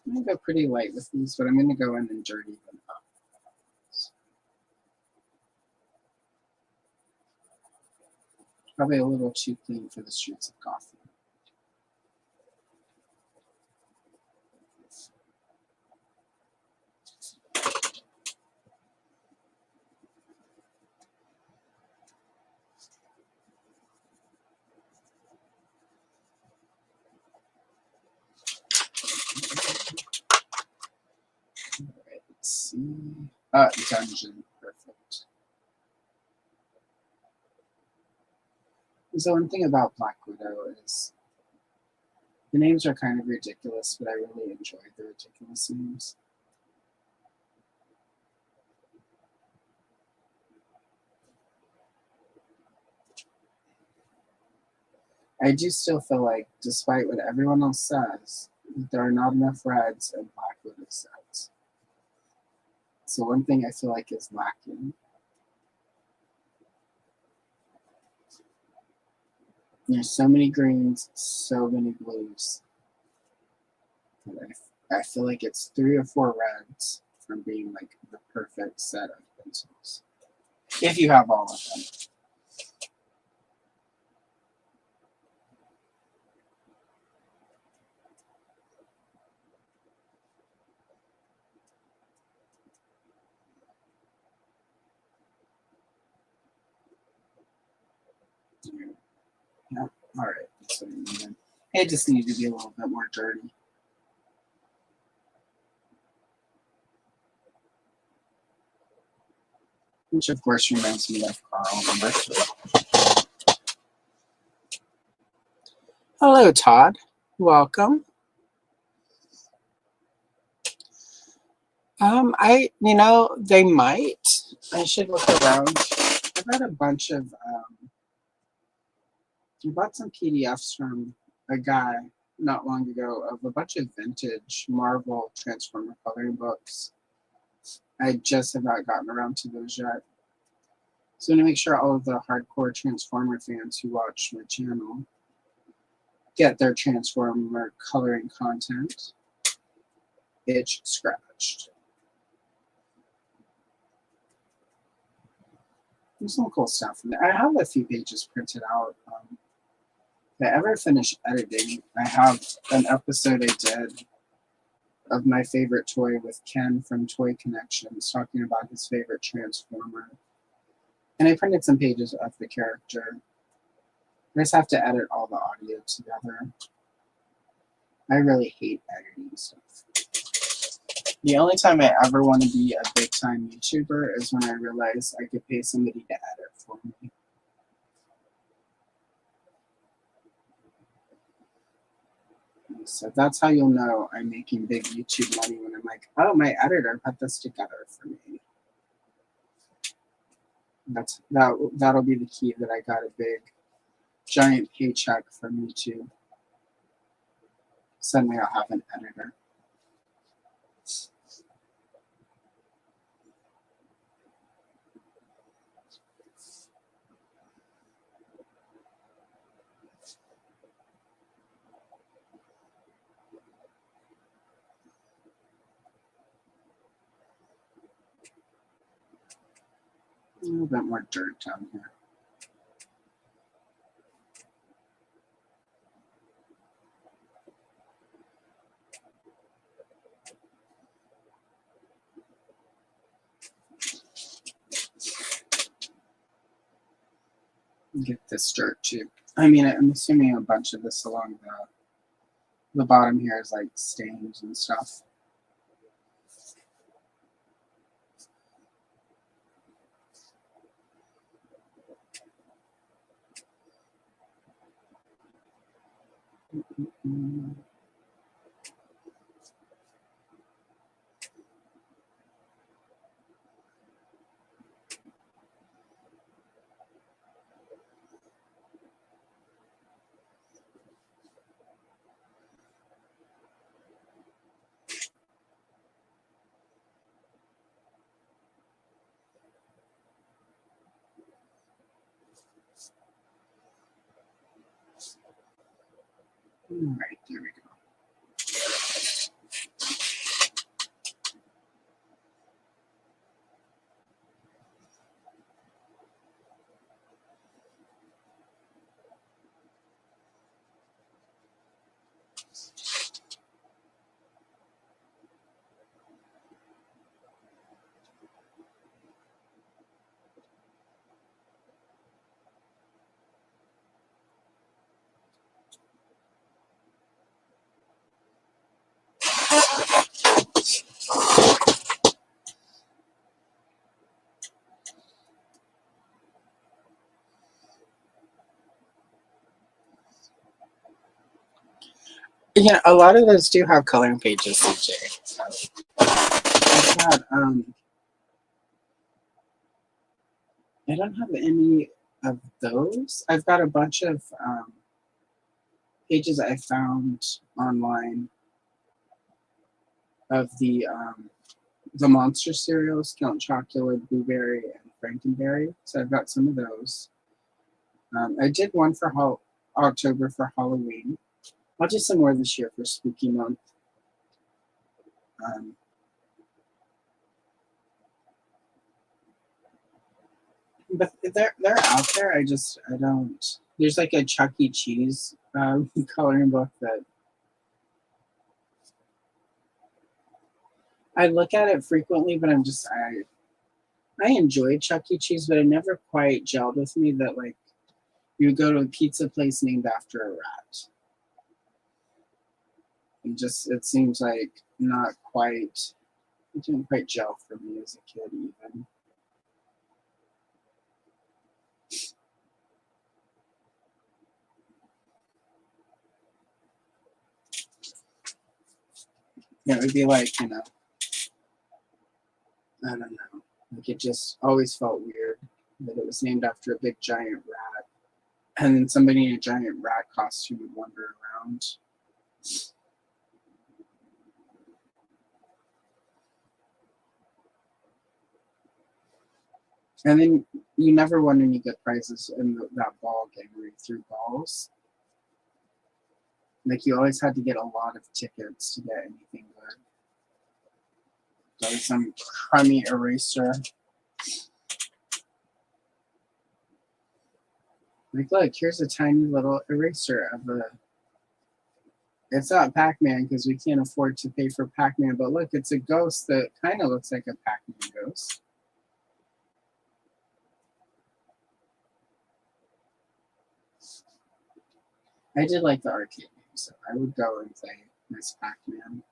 I'm going to go pretty light with these, but I'm going to go in and dirty them up. Probably a little too clean for the streets of Gotham. Alright, let's see. Dungeon. Perfect. So one thing about Black Widow is the names are kind of ridiculous, but I really enjoy the ridiculous names. I do still feel like, despite what everyone else says, there are not enough reds in Black Widow sets. So one thing I feel like is lacking. There's so many greens, so many blues. I feel like it's 3 or 4 reds from being like the perfect set of pencils. If you have all of them. Yeah, all right. So, it just needed to be a little bit more dirty. Which, of course, reminds me of Carl number 3. Hello, Todd. Welcome. They might. I should look around. I got a bunch of, I bought some PDFs from a guy not long ago of a bunch of vintage Marvel Transformer coloring books. I just have not gotten around to those yet. So I'm going to make sure all of the hardcore Transformer fans who watch my channel get their transformer coloring content. Itch scratched. There's some cool stuff in there. I have a few pages printed out. If I ever finish editing, I have an episode I did of my favorite toy with Ken from Toy Connections talking about his favorite Transformer. And I printed some pages of the character. I just have to edit all the audio together. I really hate editing stuff. The only time I ever want to be a big time YouTuber is when I realize I could pay somebody to edit for me. So that's how you'll know I'm making big YouTube money, when I'm like, oh, my editor put this together for me. That'll be the key that I got a big giant paycheck from YouTube. Suddenly I'll have an editor. A little bit more dirt down here. Get this dirt too. I mean, I'm assuming a bunch of this along the bottom here is like stains and stuff. All right, there we go. Yeah, a lot of those do have coloring pages, CJ. So I've got, I don't have any of those. I've got a bunch of pages I found online of the monster cereals, Count Chocula, Blueberry, and Frankenberry. So I've got some of those. I did one for October for Halloween. I'll do some more this year for Spooky Month. But they're out there. I don't. There's like a Chuck E. Cheese coloring book that I look at it frequently, but I enjoy Chuck E. Cheese, but it never quite gelled with me that like you go to a pizza place named after a rat. And just it seems like not quite. It didn't quite gel for me as a kid even. Yeah, it would be like, I don't know. Like it just always felt weird that it was named after a big giant rat. And then somebody in a giant rat costume would wander around. And then you never won any good prizes in that ball game where you threw balls. Like you always had to get a lot of tickets to get anything good. Like some crummy eraser. Like, look, here's a tiny little eraser of a. It's not Pac-Man because we can't afford to pay for Pac-Man, but look, it's a ghost that kind of looks like a Pac-Man ghost. I did like the arcade game, so I would go and play Miss Pac-Man.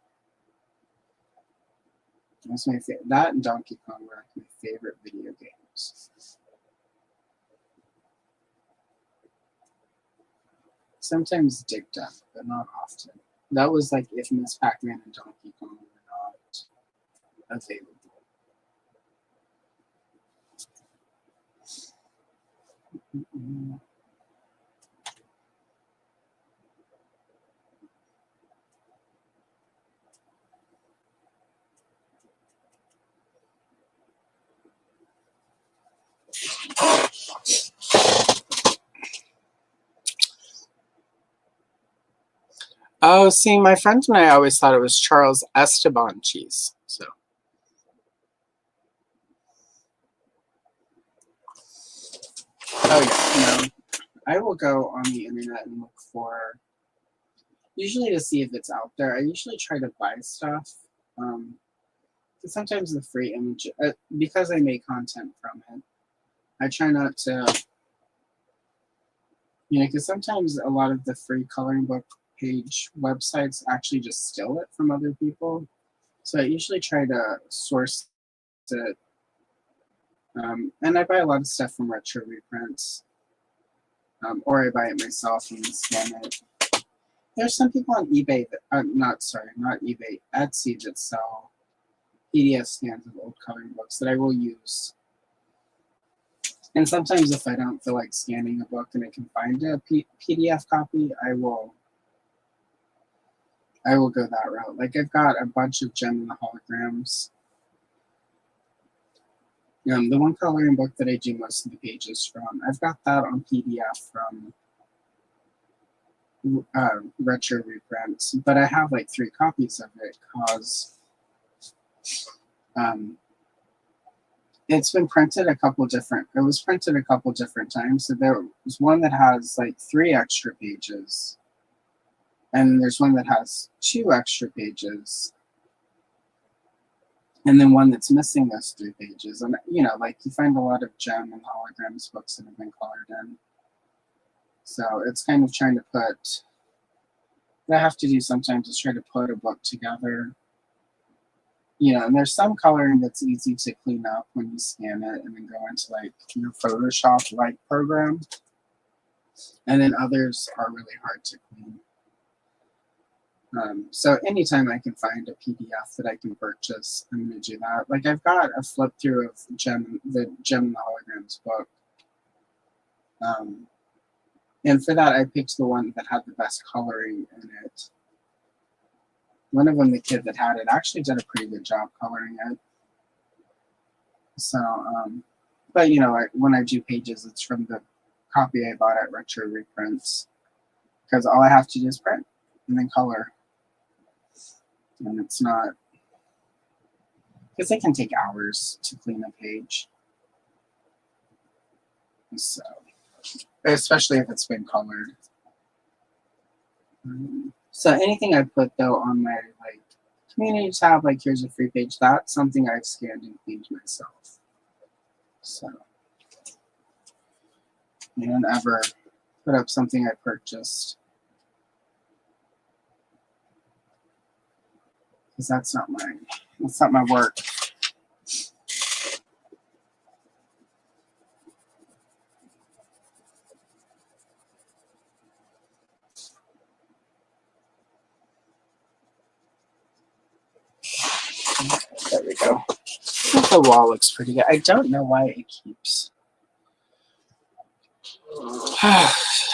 That's my favorite. That and Donkey Kong were like my favorite video games. Sometimes Dig Dug, but not often. That was like if Miss Pac-Man and Donkey Kong were not available. Oh, see, my friend and I always thought it was Charles Esteban cheese. So. Oh, yeah, no. I will go on the internet and look for, usually to see if it's out there. I usually try to buy stuff. Because sometimes the free image, because I make content from it, I try not to, because sometimes a lot of the free coloring book page websites actually just steal it from other people. So I usually try to source it. And I buy a lot of stuff from retro reprints. Or I buy it myself and scan it. There's some people on eBay that, not eBay, Etsy that sell PDF scans of old coloring books that I will use. And sometimes if I don't feel like scanning a book and I can find a PDF copy, I will go that route. Like I've got a bunch of Gem and the Holograms. The one coloring book that I do most of the pages from, I've got that on PDF from retro reprints, but I have like 3 copies of it because it's been printed it was printed a couple different times. So there was one that has like 3 extra pages, and there's one that has 2 extra pages, and then one that's missing those 3 pages. And like you find a lot of Gem and Holograms books that have been colored in. So it's kind of trying to put, what I have to do sometimes is try to put a book together. And there's some coloring that's easy to clean up when you scan it and then go into like your Photoshop like program. And then others are really hard to clean. So anytime I can find a PDF that I can purchase, I'm going to do that. Like I've got a flip through of the Gem and the Holograms book. And for that, I picked the one that had the best coloring in it. One of them, the kid that had it, actually did a pretty good job coloring it. So, but when I do pages, it's from the copy I bought at Retro Reprints. Because all I have to do is print and then color. And it's not, because it can take hours to clean a page. So, especially if it's been colored. So anything I put though on my like community tab, like here's a free page, that's something I've scanned and cleaned myself. So I don't ever put up something I purchased, because that's not my work. There we go. I think the wall looks pretty good. I don't know why it keeps.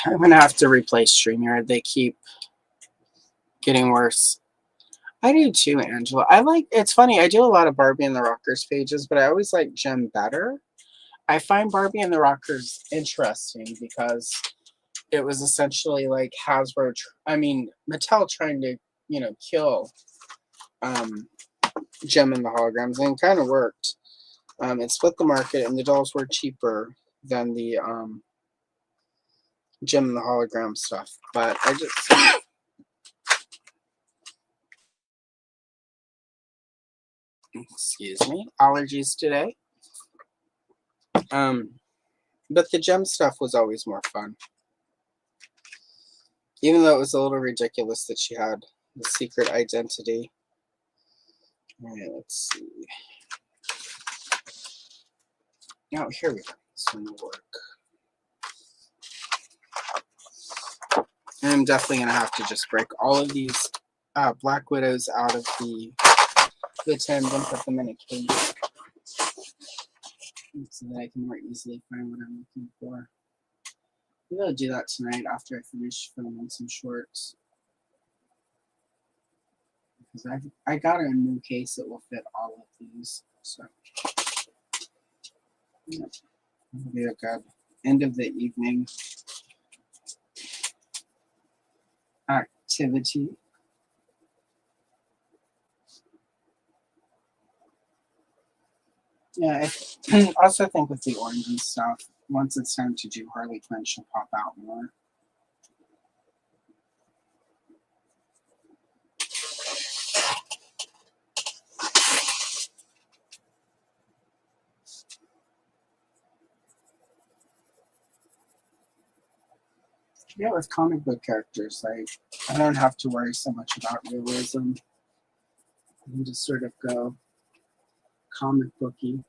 I'm gonna have to replace StreamYard. They keep getting worse. I do too, Angela. It's funny, I do a lot of Barbie and the Rockers pages, but I always like Gem better. I find Barbie and the Rockers interesting because it was essentially like Hasbro, Mattel trying to, kill Gem and the Holograms, and it kind of worked. It split the market, and the dolls were cheaper than the Gem and the Hologram stuff. But I just... Excuse me, allergies today. But the Gem stuff was always more fun. Even though it was a little ridiculous that she had the secret identity. Alright, let's see. Oh, here we go. This one will work. And I'm definitely going to have to just break all of these Black Widows out of the tin and put them in a case so that I can more easily find what I'm looking for. Maybe I'll do that tonight after I finish filming some shorts. Because I got a new case that will fit all of these. So yeah, that'll be a good end of the evening activity. Yeah, I also think with the orangey stuff, once it's time to do Harley Quinn, she'll pop out more. Yeah, with comic book characters, I don't have to worry so much about realism. I can just sort of go comic booky.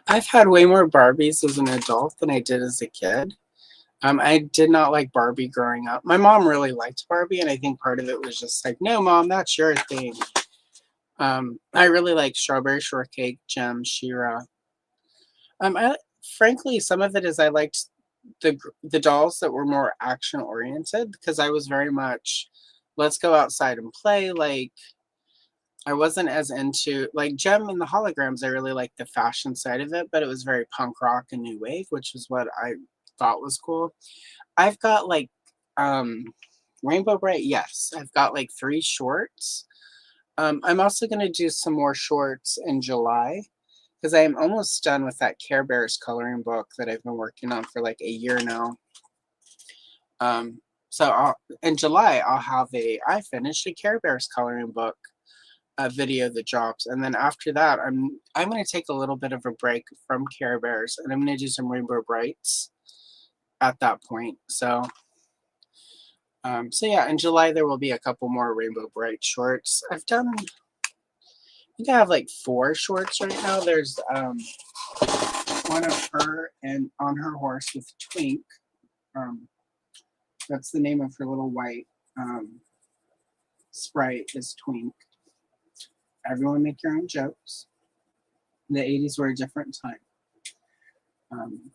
I've had way more Barbies as an adult than I did as a kid. I did not like Barbie growing up. My mom really liked Barbie, and I think part of it was just like, no, Mom, that's your thing. I really like Strawberry Shortcake, Gem, She-Ra. Frankly, some of it is I liked the dolls that were more action oriented because I was very much, let's go outside and play. Like, I wasn't as into, like, Gem and the Holograms. I really liked the fashion side of it, but it was very punk rock and new wave, which is what I thought was cool. I've got like Rainbow Bright. Yes, I've got like 3 shorts. I'm also going to do some more shorts in July because I am almost done with that Care Bears coloring book that I've been working on for like a year now. So in July, I finished a Care Bears coloring book video that drops, and then after that, I'm going to take a little bit of a break from Care Bears, and I'm going to do some Rainbow Brights at that point. So yeah, in July there will be a couple more Rainbow Bright shorts. I think I have like 4 shorts right now. There's one of her and on her horse with Twink. That's the name of her little white sprite is Twink. Everyone make your own jokes. The 80s were a different time.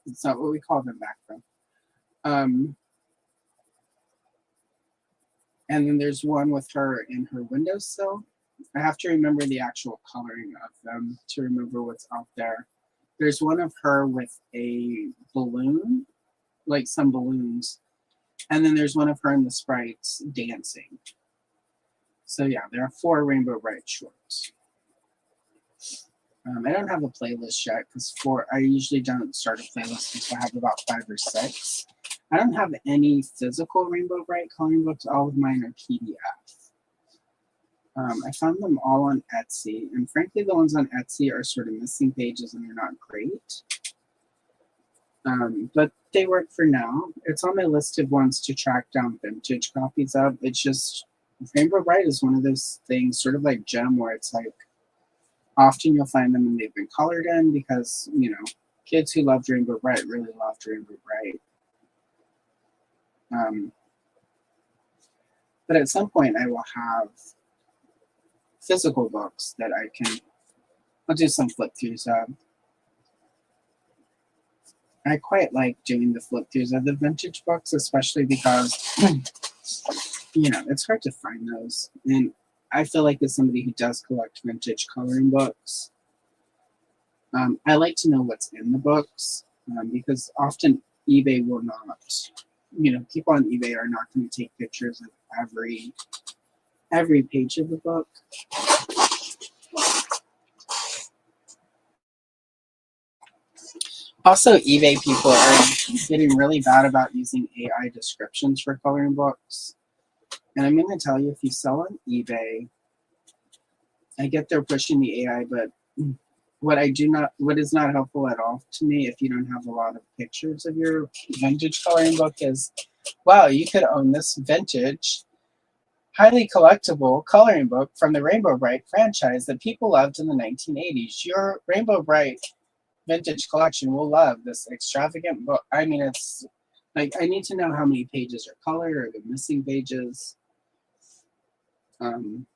It's not what we call them back then. And then there's one with her in her windowsill I have to remember the actual coloring of them to remember what's out there. There's one of her with a balloon, like some balloons. And then there's one of her and the sprites dancing. So yeah, there are 4 Rainbow Bright shorts. I don't have a playlist yet because I usually don't start a playlist until I have about 5 or 6. I don't have any physical Rainbow Bright coloring books. All of mine are PDF. I found them all on Etsy, and frankly, the ones on Etsy are sort of missing pages and they're not great. But they work for now. It's on my list of ones to track down vintage copies of. It's just, Rainbow Bright is one of those things, sort of like Gem, where it's like, often you'll find them and they've been colored in because, you know, kids who loved Rainbow Bright really loved Rainbow Bright. But at some point I will have physical books that I'll do some flip throughs of. I quite like doing the flip throughs of the vintage books, especially because, you know, it's hard to find those. And I feel like as somebody who does collect vintage coloring books, I like to know what's in the books because often eBay will not, you know, people on eBay are not going to take pictures of every page of the book. Also, eBay people are getting really bad about using AI descriptions for coloring books. And I'm going to tell you, if you sell on eBay, I get they're pushing the AI, but what is not helpful at all to me if you don't have a lot of pictures of your vintage coloring book is, wow, you could own this vintage, highly collectible coloring book from the Rainbow Bright franchise that people loved in the 1980s. Your Rainbow Bright vintage collection will love this extravagant book. I mean, it's like, I need to know how many pages are colored or the missing pages. And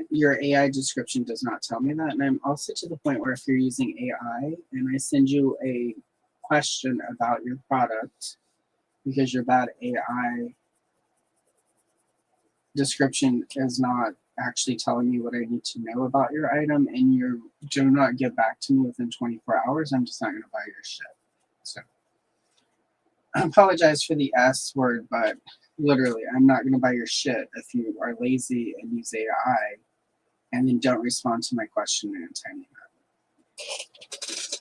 your AI description does not tell me that. And I'm also to the point where if you're using AI and I send you a question about your product because your bad AI description is not actually telling me what I need to know about your item and you do not get back to me within 24 hours, I'm just not going to buy your shit. So I apologize for the S word, but literally, I'm not going to buy your shit if you are lazy and use AI and then don't respond to my question in a timely manner.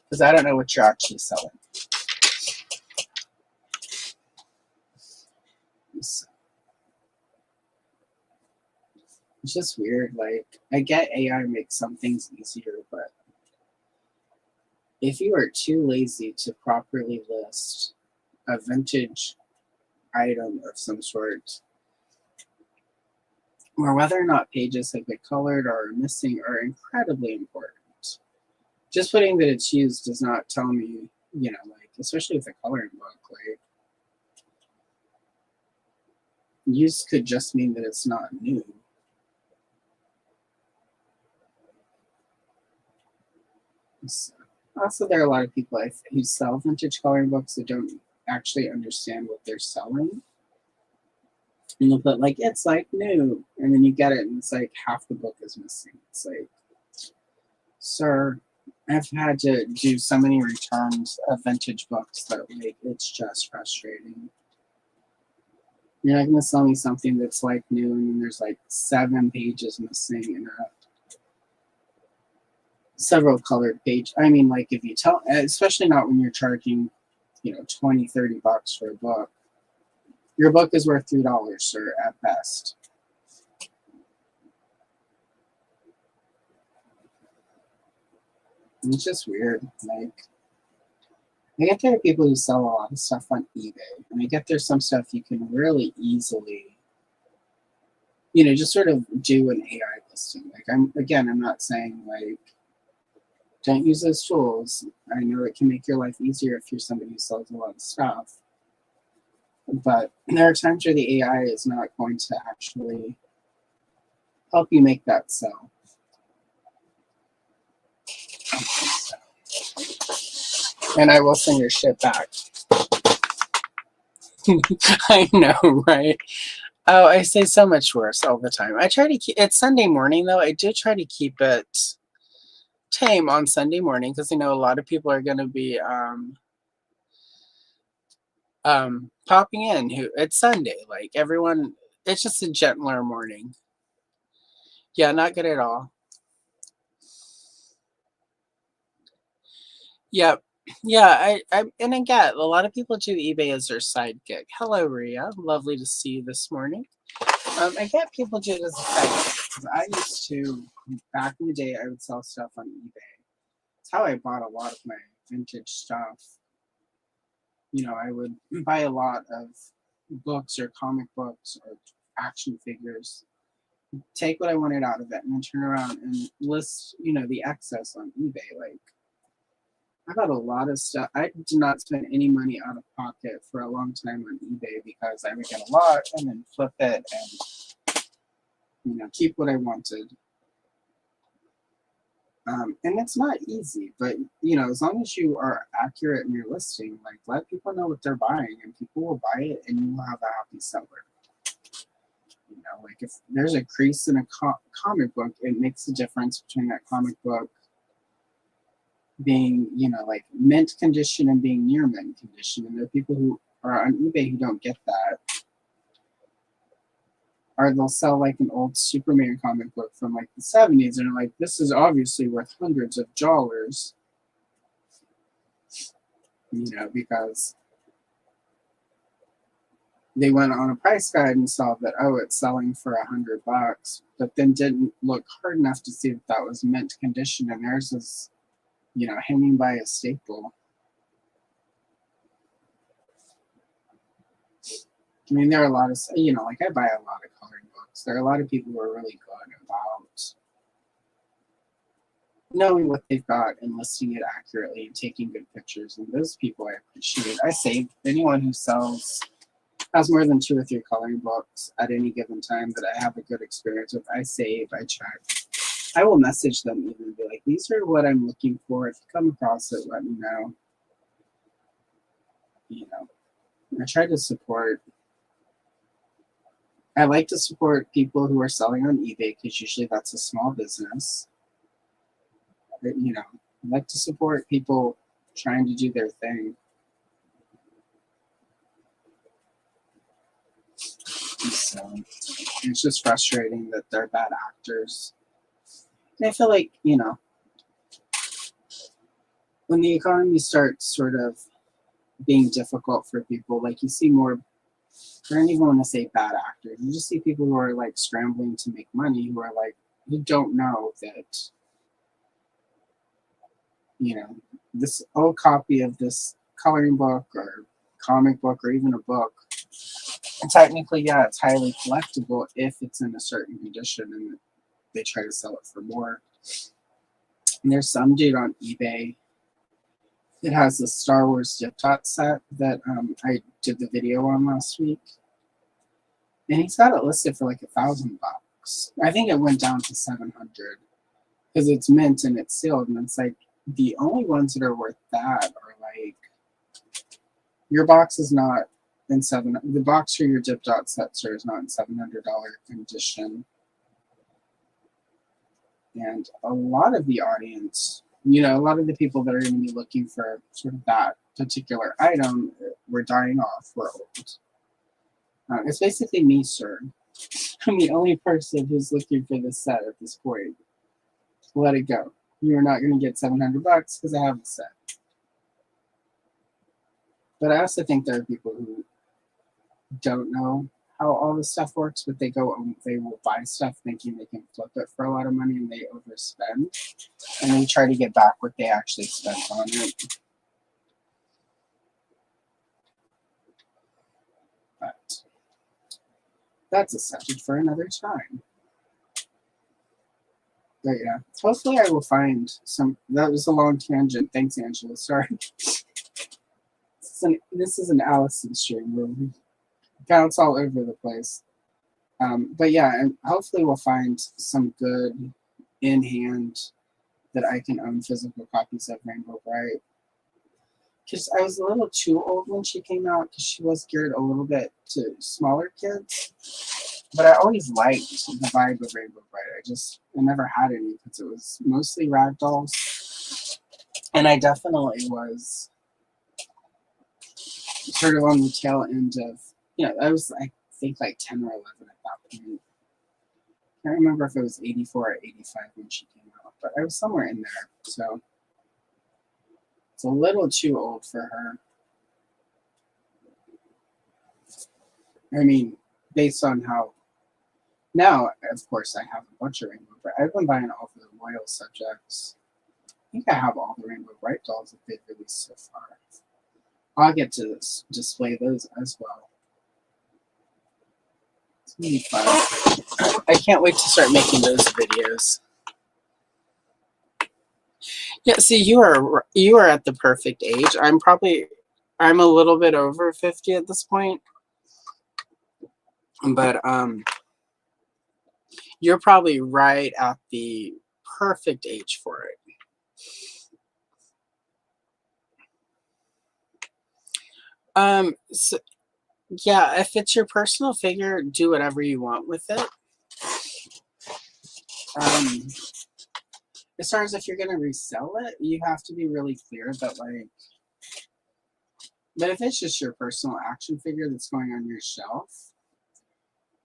Because I don't know what you're actually selling. So, it's just weird. Like, I get AI makes some things easier, but if you are too lazy to properly list a vintage item of some sort, or whether or not pages have been colored or are missing, are incredibly important. Just putting that it's used does not tell me, you know, like, especially with a coloring book, like, used could just mean that it's not new. So, also, there are a lot of people who sell vintage coloring books that don't actually understand what they're selling. And they'll put, like, it's like new. And then you get it, and it's like half the book is missing. It's like, sir, I've had to do so many returns of vintage books that, like, it's just frustrating. You're not going to sell me something that's like new, and then there's like 7 pages missing and several colored pages. I mean, like, if you tell, especially not when you're charging, you know, $20, $30 for a book. Your book is worth $3, sir, at best. It's just weird. Like, I get there are people who sell a lot of stuff on eBay, and I get there's some stuff you can really easily, you know, just sort of do an AI listing. Like, I'm not saying, like, don't use those tools. I know it can make your life easier if you're somebody who sells a lot of stuff. But there are times where the AI is not going to actually help you make that sell. And I will send your shit back. I know, right? Oh, I say so much worse all the time. I try to keep it's Sunday morning though. I do try to keep it tame on Sunday morning because I know a lot of people are going to be popping in who it's Sunday. Like everyone, it's just a gentler morning. Yeah, not good at all. Yep. Yeah, and again, a lot of people do eBay as their side gig. Hello, Ria. Lovely to see you this morning. I get people do it as a side gig because I used to, back in the day, I would sell stuff on eBay. It's how I bought a lot of my vintage stuff. You know, I would buy a lot of books or comic books or action figures, take what I wanted out of it, and then turn around and list, you know, the excess on eBay. Like, I got a lot of stuff. I did not spend any money out of pocket for a long time on eBay because I would get a lot and then flip it and, you know, keep what I wanted. And it's not easy, but, you know, as long as you are accurate in your listing, like, let people know what they're buying and people will buy it and you will have a happy seller. You know, like if there's a crease in a comic book, it makes a difference between that comic book being, you know, like mint condition and being near mint condition. And there are people who are on eBay who don't get that. Or they'll sell like an old Superman comic book from like the 70s and they're like, this is obviously worth hundreds of dollars. You know, because they went on a price guide and saw that, oh, it's selling for $100, but then didn't look hard enough to see that that was mint condition and theirs is, you know, hanging by a staple. I mean, there are a lot of, you know, like I buy a lot of coloring books. There are a lot of people who are really good about knowing what they've got and listing it accurately and taking good pictures. And those people I appreciate. I save anyone who has more than 2 or 3 coloring books at any given time that I have a good experience with. I save, I check. I will message them even and be like, these are what I'm looking for. If you come across it, let me know. You know, I try to support. I like to support people who are selling on eBay because usually that's a small business. But, you know, I like to support people trying to do their thing. So it's just frustrating that they're bad actors. And I feel like, you know, when the economy starts sort of being difficult for people, like you see more, I don't even want to say bad actors, you just see people who are like scrambling to make money, who are like, who don't know that, you know, this old copy of this coloring book or comic book or even a book, and technically, yeah, it's highly collectible if it's in a certain condition and they try to sell it for more. And there's some dude on eBay that has the Star Wars Dip Dot set that I did the video on last week. And he's got it listed for like $1,000. I think it went down to 700 because it's mint and it's sealed. And it's like the only ones that are worth that are like your box is not in the box for your Dip Dot set, sir, is not in $700 condition. And a lot of the audience, you know, a lot of the people that are going to be looking for sort of that particular item were dying off, were old. It's basically me, sir. I'm the only person who's looking for this set at this point. Let it go. You're not going to get $700 because I have the set. But I also think there are people who don't know how all this stuff works, but they will buy stuff thinking they can flip it for a lot of money and they overspend. And they try to get back what they actually spent on it. But that's a subject for another time. But yeah, hopefully I will find some. That was a long tangent. Thanks, Angela. Sorry. This is an Allison stream where we bounce all over the place. But yeah, and hopefully we'll find some good in hand that I can own physical copies of Rainbow Bright. Because I was a little too old when she came out because she was geared a little bit to smaller kids. But I always liked the vibe of Rainbow Bright. I never had any because it was mostly ragdolls. And I definitely was sort of on the tail end of, I was, I think, like 10 or 11 at that point. I can't remember if it was 84 or 85 when she came out, but I was somewhere in there. So it's a little too old for her. I mean, based on how, now, of course, I have a bunch of Rainbow Bright. I've been buying all the Royal subjects. I think I have all the Rainbow Bright dolls that they've released so far. I'll get to display those as well. It's gonna be fun. I can't wait to start making those videos. Yeah, see, you are at the perfect age. I'm a little bit over 50 at this point, but you're probably right at the perfect age for it. So, yeah, if it's your personal figure, do whatever you want with it. As far as if you're gonna resell it, you have to be really clear that, like, but if it's just your personal action figure that's going on your shelf,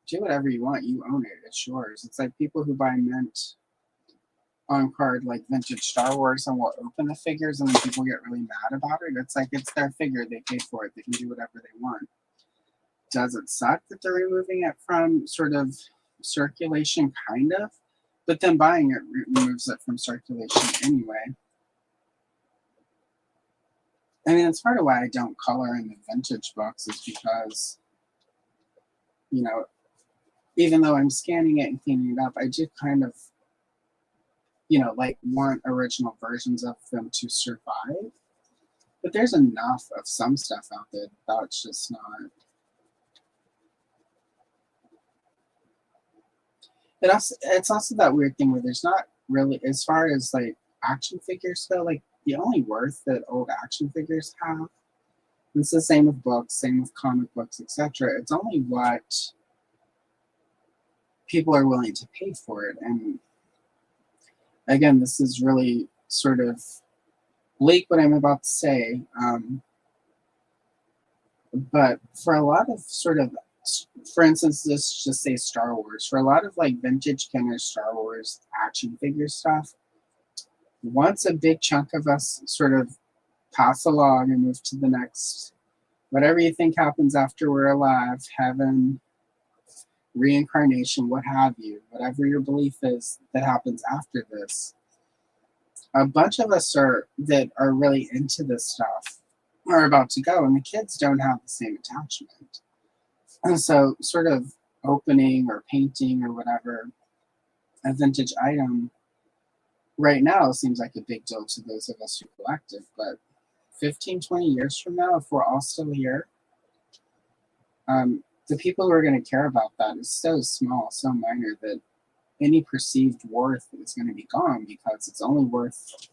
do whatever you want. You own it. It's yours. It's like people who buy mint on card, like vintage Star Wars, and will open the figures, and then people get really mad about it. It's like, it's their figure. They paid for it. They can do whatever they want. Does it suck that they're removing it from sort of circulation? Kind of. But then buying it removes it from circulation anyway. I mean, that's part of why I don't color in the vintage books, is because, even though I'm scanning it and cleaning it up, I do kind of, like, want original versions of them to survive. But there's enough of some stuff out there that's just not. It's also that weird thing where there's not really, as far as like action figures go, like the only worth that old action figures have, and it's the same with books, same with comic books, etc. It's only what people are willing to pay for it. And again, this is really sort of bleak what I'm about to say, but for a lot of sort of, for instance, let's just say Star Wars. For a lot of like vintage Kenner Star Wars action figure stuff, once a big chunk of us sort of pass along and move to the next, whatever you think happens after we're alive, heaven, reincarnation, what have you, whatever your belief is that happens after this, a bunch of us that are really into this stuff are about to go, and the kids don't have the same attachment. And so sort of opening or painting or whatever a vintage item right now seems like a big deal to those of us who collect it. But 15, 20 years from now, if we're all still here, the people who are going to care about that is so small, so minor, that any perceived worth is going to be gone, because it's only worth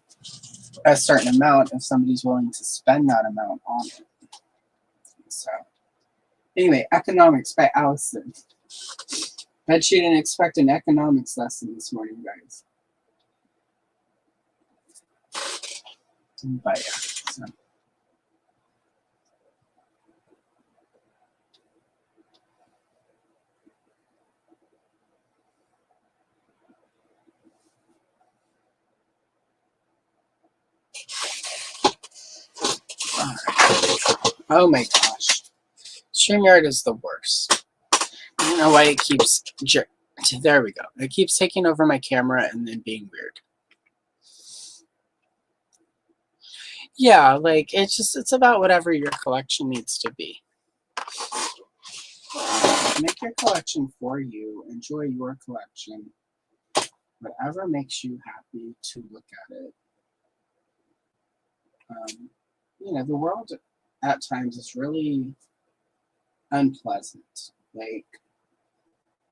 a certain amount if somebody's willing to spend that amount on it. So anyway, economics by Allison. Bet you didn't expect an economics lesson this morning, guys. But yeah, so. Oh my gosh. StreamYard is the worst. I don't know why it keeps... There we go. It keeps taking over my camera and then being weird. Yeah, like, it's about whatever your collection needs to be. Make your collection for you. Enjoy your collection. Whatever makes you happy to look at it. The world at times is really unpleasant. Like,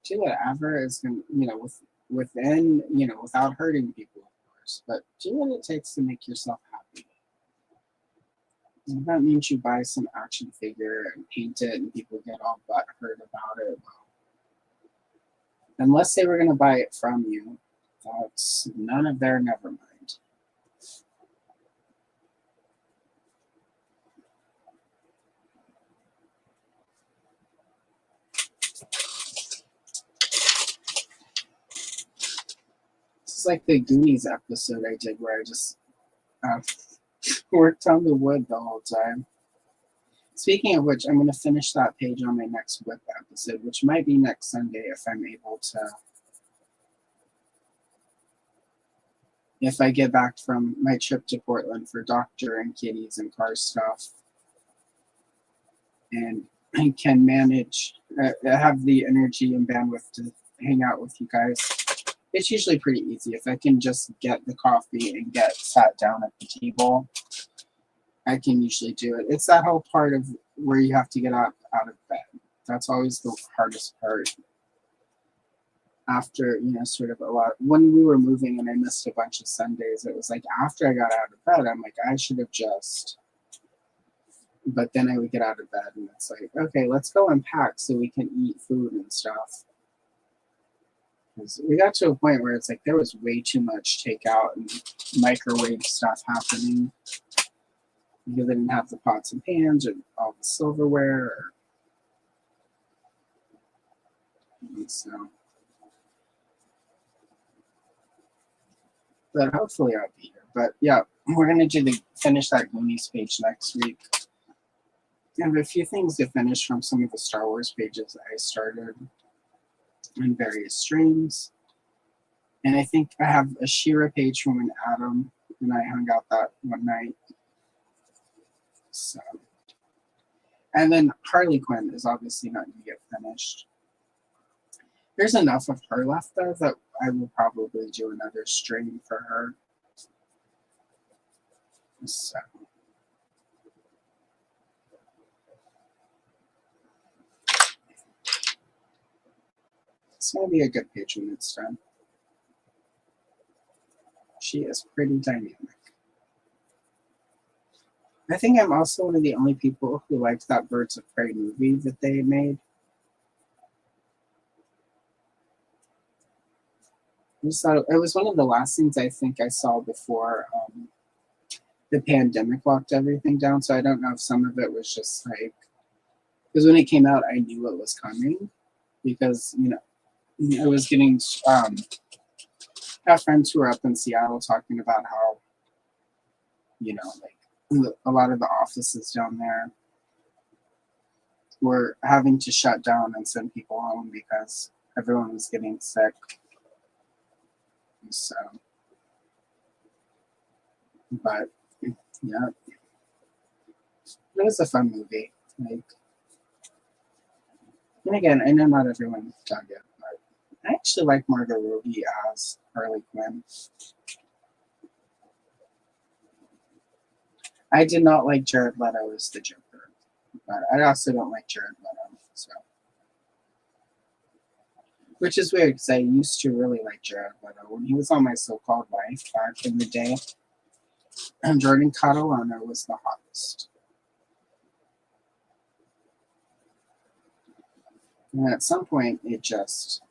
do whatever is going to, within, without hurting people, of course, but do what it takes to make yourself happy. And if that means you buy some action figure and paint it and people get all butthurt about it, well, Unless they were going to buy it from you, that's none of their never mind. This is like the Goonies episode I did where I just uh, worked on the wood the whole time. Speaking of which, I'm going to finish that page on my next whip episode, which might be next Sunday if I'm able to. If I get back from my trip to Portland for doctor and kitties and car stuff, and I can manage, have the energy and bandwidth to hang out with you guys. It's usually pretty easy. If I can just get the coffee and get sat down at the table, I can usually do it. It's that whole part of where you have to get out of bed. That's always the hardest part. After, sort of a lot, when we were moving and I missed a bunch of Sundays, it was like after I got out of bed, I'm like, I should have just, but then I would get out of bed and it's like, okay, let's go unpack so we can eat food and stuff. Because we got to a point where it's like there was way too much takeout and microwave stuff happening. Because they didn't have the pots and pans or all the silverware. So. But hopefully I'll be here. But yeah, we're gonna finish that Goonies page next week. I have a few things to finish from some of the Star Wars pages I started in various streams. And I think I have a She-Ra page from when Adam and I hung out that one night. So, and then Harley Quinn is obviously not going to get finished. There's enough of her left though that I will probably do another stream for her. So. It's going to be a good page when it's done. She is pretty dynamic. I think I'm also one of the only people who liked that Birds of Prey movie that they made. I just thought it was one of the last things I think I saw before the pandemic locked everything down. So I don't know if some of it was just like, because when it came out, I knew it was coming because, I was getting, I have friends who are up in Seattle talking about how, a lot of the offices down there were having to shut down and send people home because everyone was getting sick. So, but yeah, it was a fun movie. And again, I know not everyone dug it, but I actually like Margot Robbie as Harley Quinn. I did not like Jared Leto as the Joker, but I also don't like Jared Leto, so. Which is weird because I used to really like Jared Leto when he was on My So-Called Life back in the day. And Jordan Catalano was the hottest. And at some point, it just,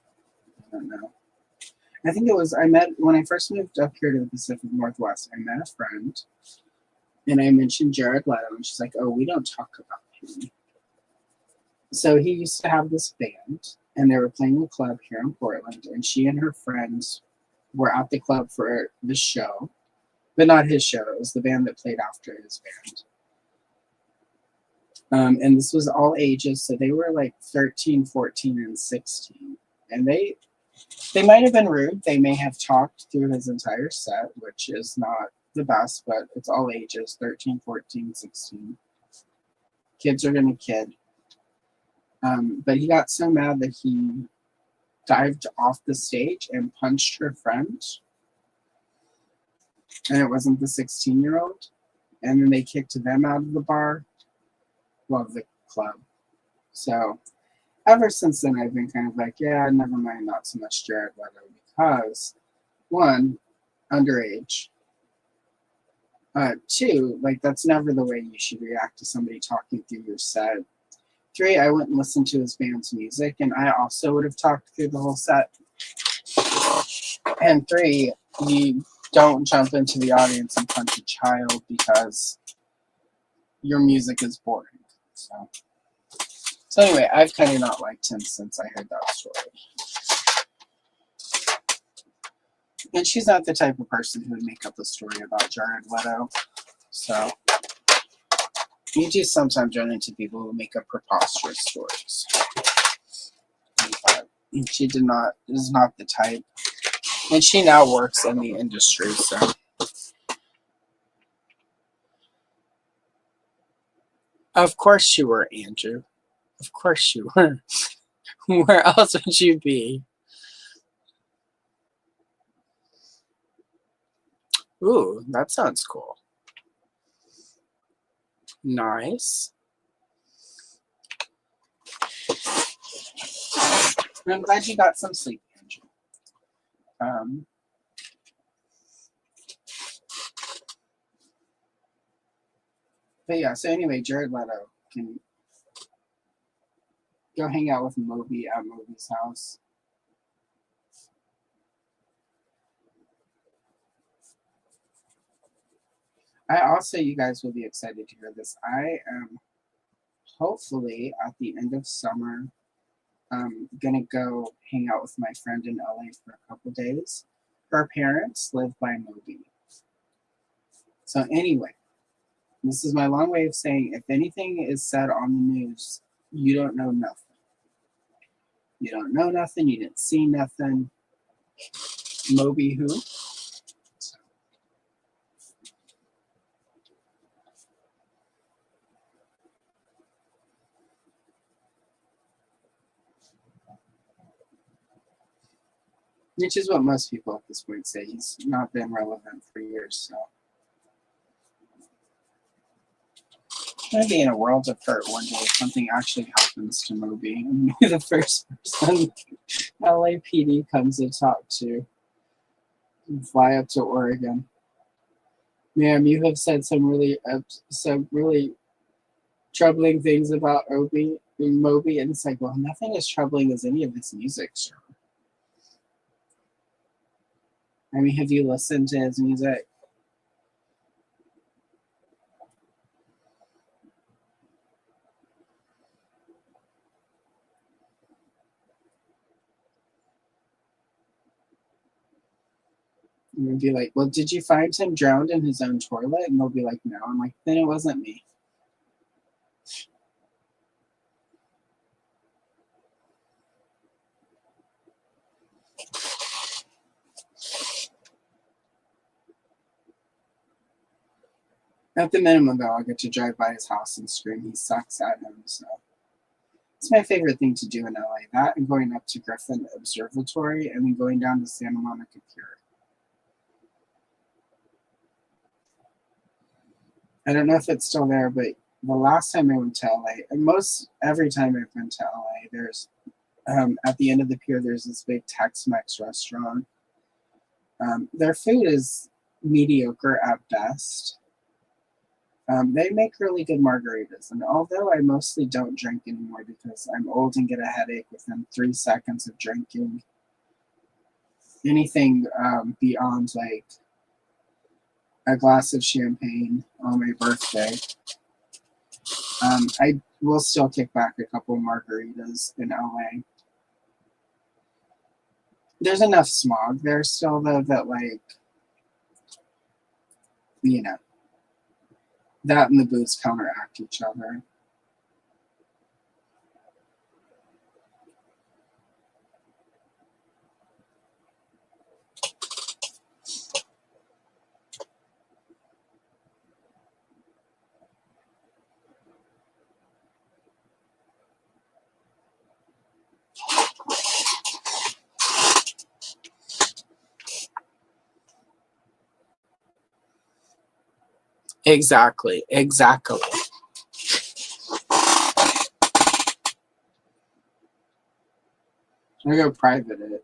I don't know. I think it was, when I first moved up here to the Pacific Northwest, I met a friend. And I mentioned Jared Leto, and she's like, oh, we don't talk about him. So he used to have this band, and they were playing a club here in Portland, and she and her friends were at the club for the show, but not his show. It was the band that played after his band. And this was all ages, so they were like 13, 14, and 16. And they might have been rude. They may have talked through his entire set, which is not the best, but it's all ages, 13, 14, 16. Kids are gonna kid. But he got so mad that he dived off the stage and punched her friend. And it wasn't the 16-year-old. And then they kicked them out of the bar. Well, the club. So ever since then, I've been kind of like, yeah, never mind, not so much Jared Leto. Because, one, underage. Two, like that's never the way you should react to somebody talking through your set. 3, I went and listened to his band's music, and I also would have talked through the whole set. And 3, you don't jump into the audience and punch a child because your music is boring. So anyway, I've kind of not liked him since I heard that story. And she's not the type of person who would make up a story about Jared Leto. So you do sometimes run into people who make up preposterous stories. But she is not the type. And she now works in the industry, so. Of course you were, Andrew. Of course you were. Where else would you be? Ooh, that sounds cool. Nice. I'm glad you got some sleep, Andrew. But yeah, so anyway, Jared Leto can go hang out with Moby at Moby's house. You guys will be excited to hear this. I am hopefully at the end of summer gonna go hang out with my friend in LA for a couple days. Her parents live by Moby. So anyway, this is my long way of saying if anything is said on the news, you don't know nothing. You don't know nothing, you didn't see nothing. Moby who? Which is what most people at this point say. He's not been relevant for years, so. I'm gonna be in a world of hurt one day if something actually happens to Moby. I'm gonna be the first person LAPD comes to talk to and fly up to Oregon. Ma'am, you have said some really troubling things about Moby, and it's like, well, nothing as troubling as any of his music, sir. I mean, have you listened to his music? And they'd be like, well, did you find him drowned in his own toilet? And they'll be like, no. I'm like, then it wasn't me. At the minimum, though, I'll get to drive by his house and scream he sucks at him. So it's my favorite thing to do in LA. That and going up to Griffin Observatory and then going down to Santa Monica Pier. I don't know if it's still there, but the last time I went to LA, and every time I've been to LA, there's at the end of the pier, there's this big Tex-Mex restaurant. Their food is mediocre at best. They make really good margaritas, and although I mostly don't drink anymore because I'm old and get a headache within 3 seconds of drinking, anything beyond like a glass of champagne on my birthday, I will still kick back a couple margaritas in LA. There's enough smog there still, though, that, like, you know, that and the booze counteract each other. Exactly. I'm gonna go private it.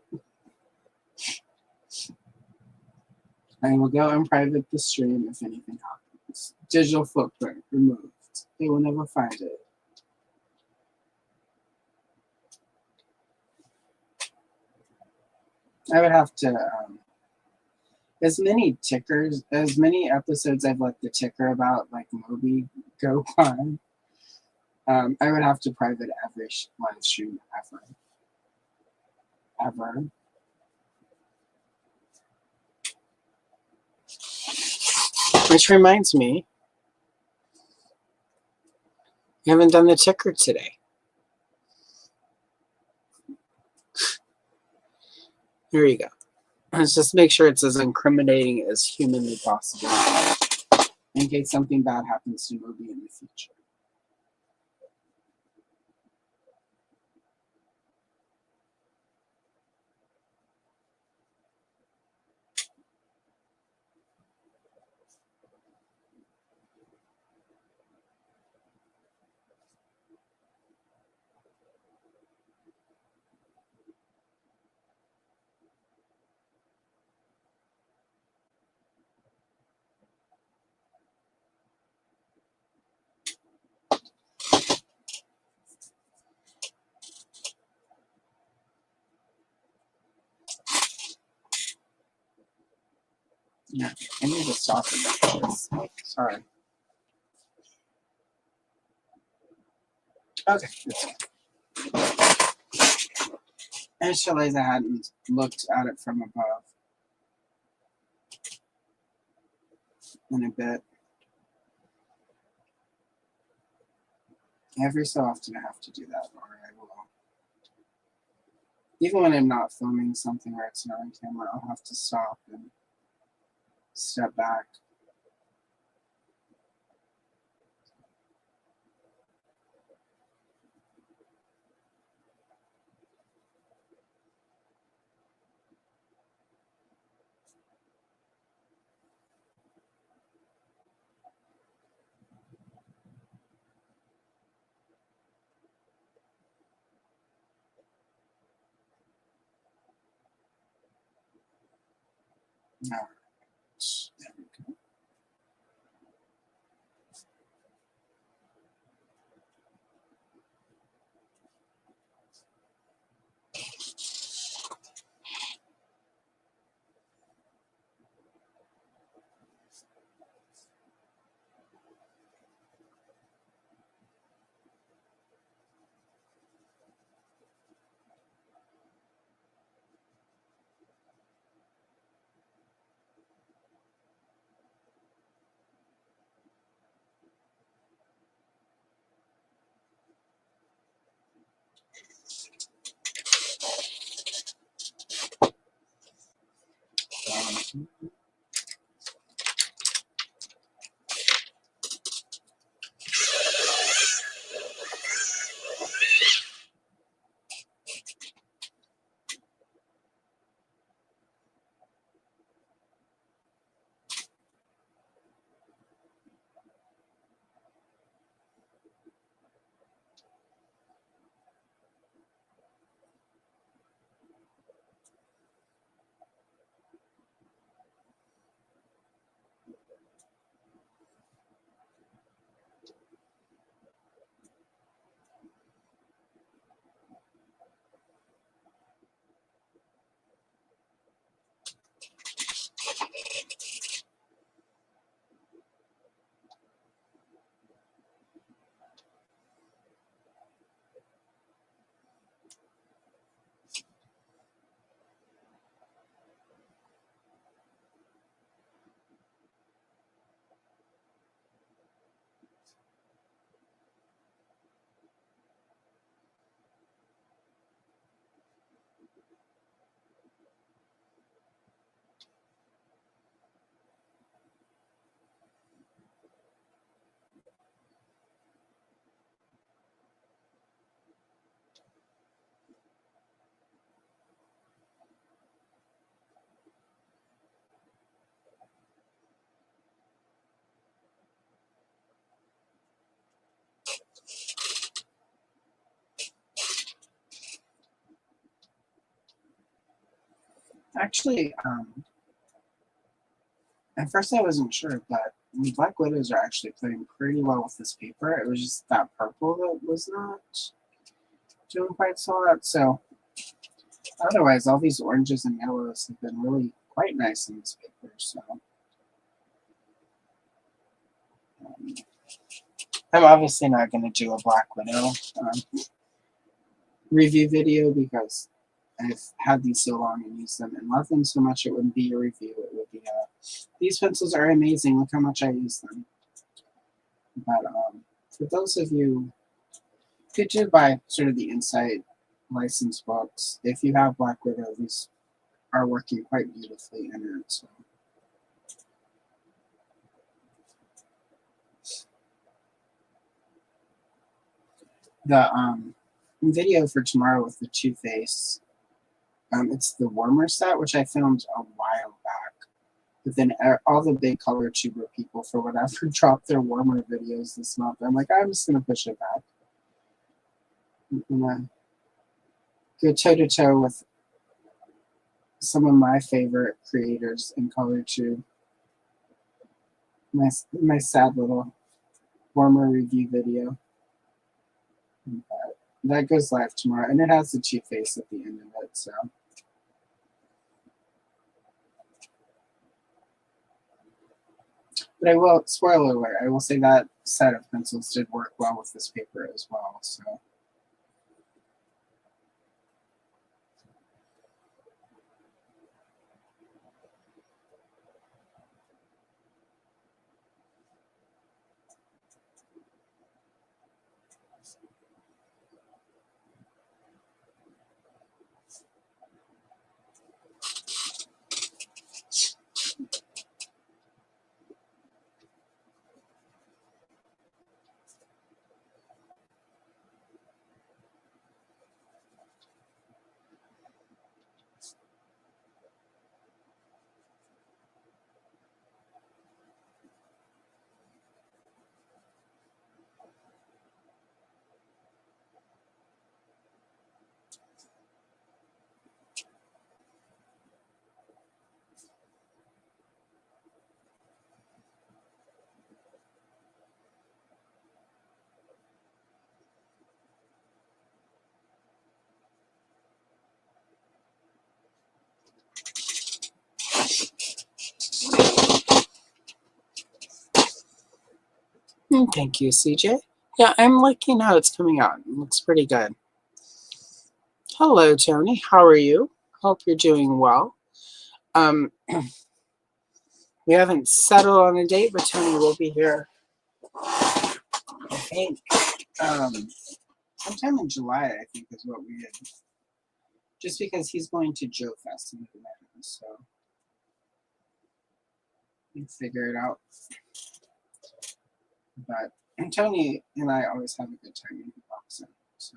I will go and private the stream if anything happens. Digital footprint removed. They will never find it. I would have to, as many episodes I've let the ticker about like Moby go on, I would have to private every live stream ever. Which reminds me, you haven't done the ticker today. Here you go. Let's just make sure it's as incriminating as humanly possible in case something bad happens to Moby in the future. Yeah, I need to stop this. Sorry. Okay. I just realized I hadn't looked at it from above in a bit. Every so often I have to do that, or I will. Even when I'm not filming something where it's not on camera, I'll have to stop and step back. All right. There we go. Actually, at first I wasn't sure, but the Black Widows are actually playing pretty well with this paper. It was just that purple that was not doing quite so well. So Otherwise, all these oranges and yellows have been really quite nice in this paper. So I'm obviously not going to do a Black Widow review video because I've had these so long and used them and love them so much. It wouldn't be a review. It would be these pencils are amazing. Look how much I use them. But for those of you who do buy sort of the Insight license books, if you have Black Widow, these are working quite beautifully in it. So. The video for tomorrow with the Too Faced, it's the warmer set, which I filmed a while back. But then all the big color tuber people, for whatever, dropped their warmer videos this month. I'm like, I'm just going to push it back. I'm going to go toe-to-toe with some of my favorite creators in color tube. My sad little warmer review video. But that goes live tomorrow, and it has the Too Faced at the end of it, so. But I will, spoiler alert, I will say that set of pencils did work well with this paper as well, so. Thank you, CJ. Yeah, I'm liking how it's coming out. It looks pretty good. Hello, Tony. How are you? Hope you're doing well. We haven't settled on a date, but Tony will be here, I think, sometime in July, I think, is what we did. Just because he's going to Joe Fest in Atlanta, so we figure it out. But Tony and I always have a good time when he pops in. So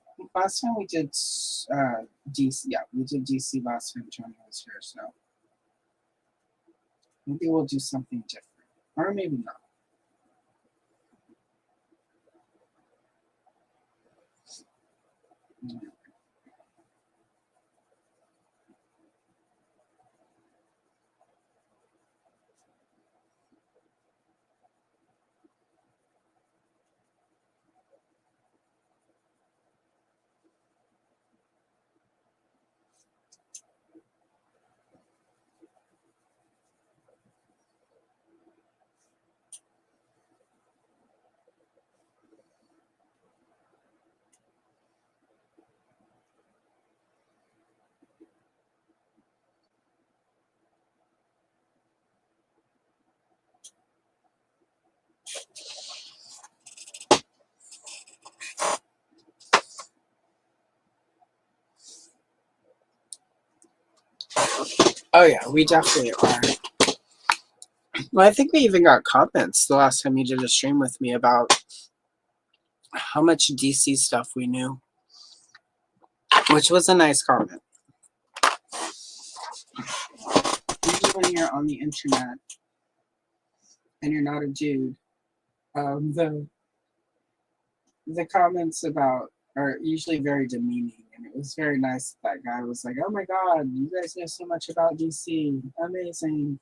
I think last time we did DC. Yeah, we did DC last time Tony was here. So maybe we'll do something different, or maybe not. Yeah. Oh yeah, we definitely are. Well, I think we even got comments the last time you did a stream with me about how much DC stuff we knew, which was a nice comment. Usually when you're on the internet and you're not a dude, the comments about are usually very demeaning, and it was very nice that guy was like, "Oh my God, you guys know so much about DC, amazing."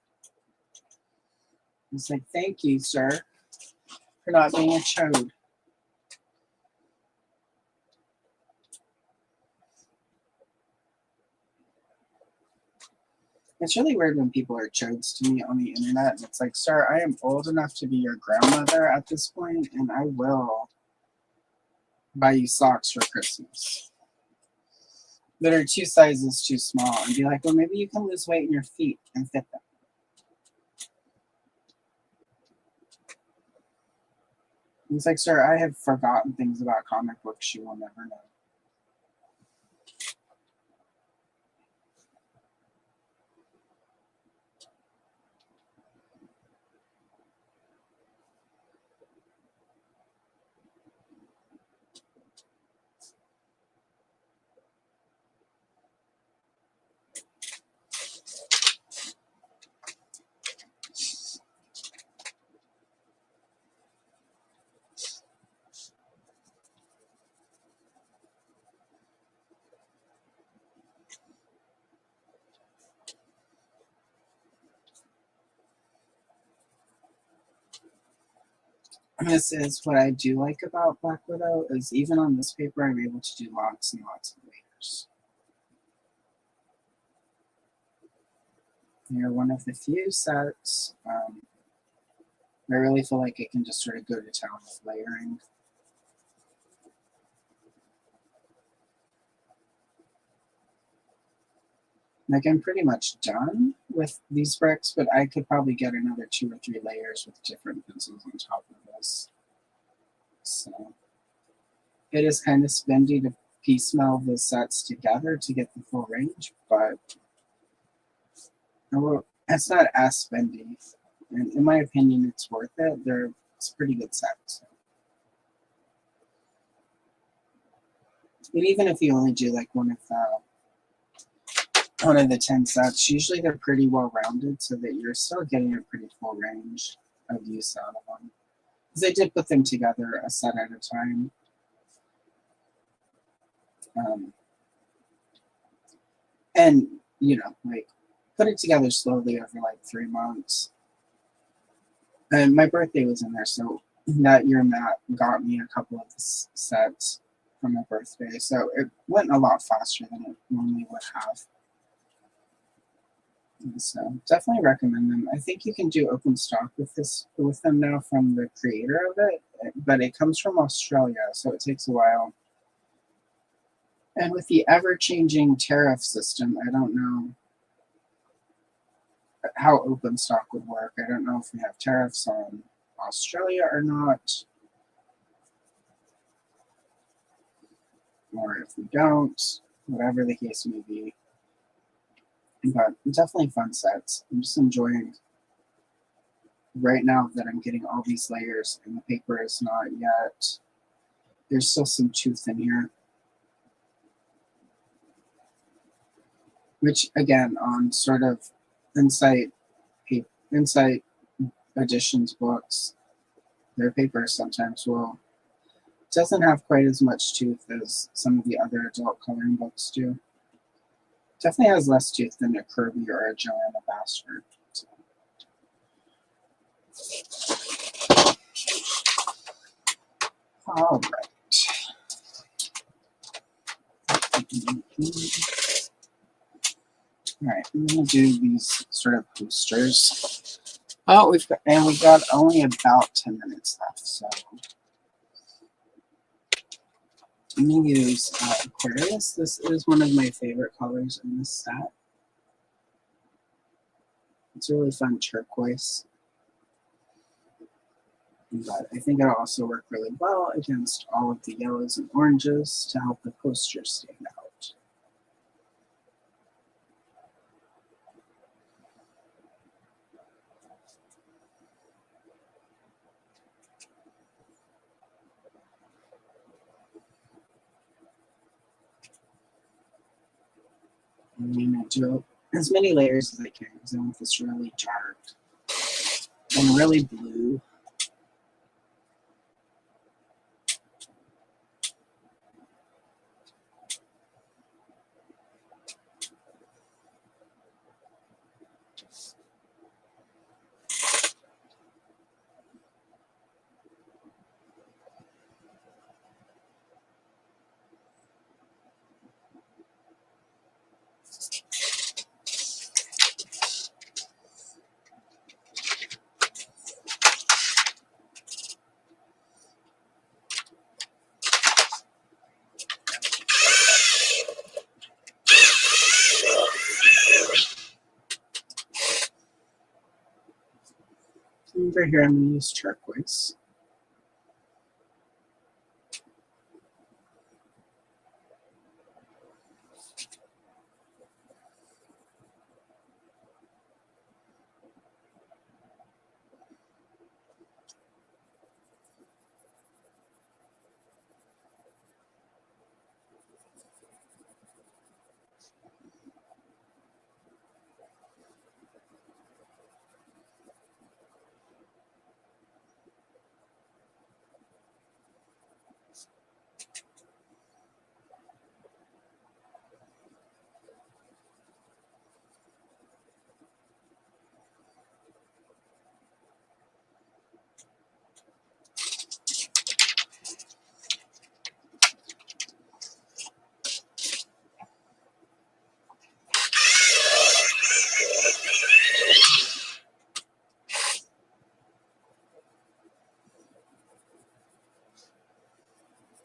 It's like, thank you, sir, for not being a chode. It's really weird when people are chodes to me on the internet, and it's like, sir, I am old enough to be your grandmother at this point, and I will buy you socks for Christmas that are 2 sizes too small, and be like, well, maybe you can lose weight in your feet and fit them. It's like, sir, I have forgotten things about comic books you will never know. This is what I do like about Black Widow, is even on this paper, I'm able to do lots and lots of layers. They're one of the few sets I really feel like it can just sort of go to town with layering. Like, I'm pretty much done with these bricks, but I could probably get another 2 or 3 layers with different pencils on top of this. So it is kind of spendy to piecemeal the sets together to get the full range, but it's not as spendy. And in my opinion, it's worth it. It's a pretty good set. So. And even if you only do like one of the 10 sets, usually they're pretty well rounded so that you're still getting a pretty full range of use out of them. Because I did put them together a set at a time. And, you know, like, put it together slowly over like 3 months. And my birthday was in there, so that year Matt got me a couple of sets for my birthday. So it went a lot faster than it normally would have. And so definitely recommend them. I think you can do open stock with them now from the creator of it, but it comes from Australia, so it takes a while. And with the ever-changing tariff system, I don't know how open stock would work. I don't know if we have tariffs on Australia or not, or if we don't, whatever the case may be. But definitely fun sets. I'm just enjoying right now that I'm getting all these layers and the paper is not yet. There's still some tooth in here. Which again, on sort of Insight editions books, their paper sometimes doesn't have quite as much tooth as some of the other adult coloring books do. Definitely has less tooth than a Kirby or a Joanna Bastard. So. All right. All right, I'm gonna do these sort of posters. Oh, we got only about 10 minutes left, so I'm gonna use Aquarius. This is one of my favorite colors in this set. It's a really fun turquoise, but I think it'll also work really well against all of the yellows and oranges to help the poster stand out. I'm gonna do as many layers as I can because I want this really dark and really blue. for here, I'm going to use turquoise.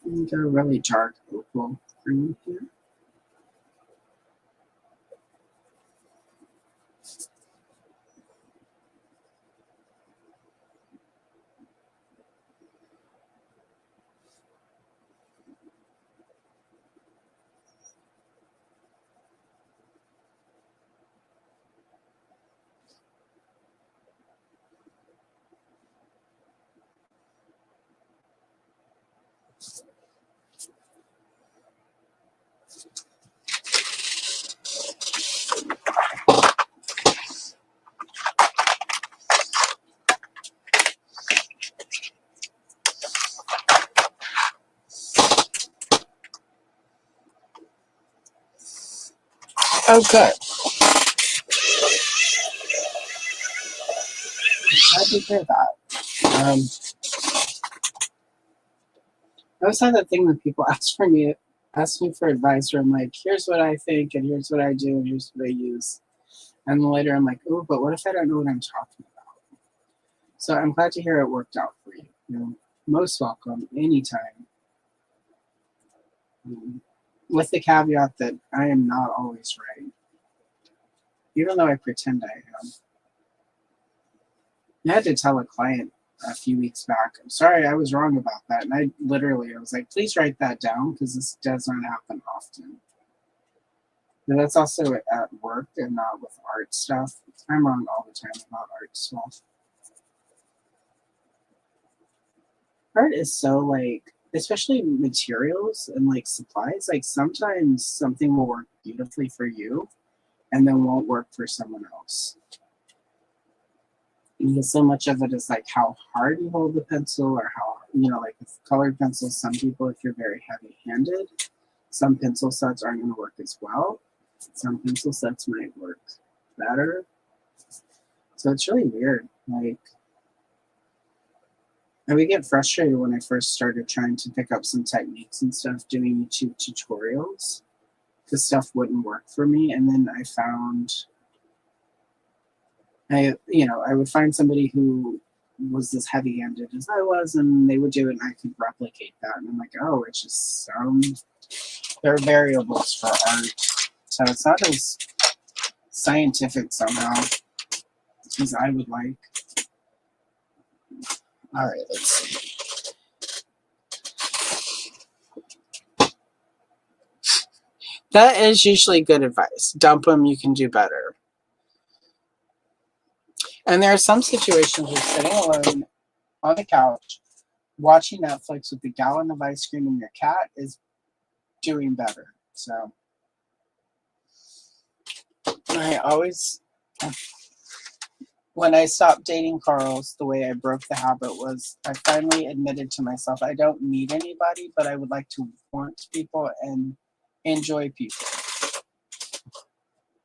And a really dark opal green here. Oh, good. Glad to hear that. I always have that thing when people ask me for advice, where I'm like, here's what I think, and here's what I do, and here's what I use. And then later I'm like, oh, but what if I don't know what I'm talking about? So I'm glad to hear it worked out for you. You're most welcome anytime. With the caveat that I am not always right, even though I pretend I am. I had to tell a client a few weeks back, I'm sorry, I was wrong about that. And I was like, please write that down, because this does not happen often. But that's also at work and not with art stuff. I'm wrong all the time about art stuff. Art is so, like, especially materials and like supplies, like sometimes something will work beautifully for you and then won't work for someone else. Because so much of it is like how hard you hold the pencil, or how, like with colored pencils, some people, if you're very heavy-handed, some pencil sets aren't going to work as well. Some pencil sets might work better. So it's really weird. Like, I would get frustrated when I first started trying to pick up some techniques and stuff, doing YouTube tutorials, because stuff wouldn't work for me. And then I found, I would find somebody who was as heavy-handed as I was, and they would do it, and I could replicate that. And I'm like, oh, it's just there are variables for art. So it's not as scientific somehow as I would like. All right, let's see. That is usually good advice. Dump them, you can do better. And there are some situations where sitting alone on the couch, watching Netflix with a gallon of ice cream and your cat is doing better. So I always, when I stopped dating Carl's, the way I broke the habit was I finally admitted to myself I don't need anybody, but I would like to want people and enjoy people.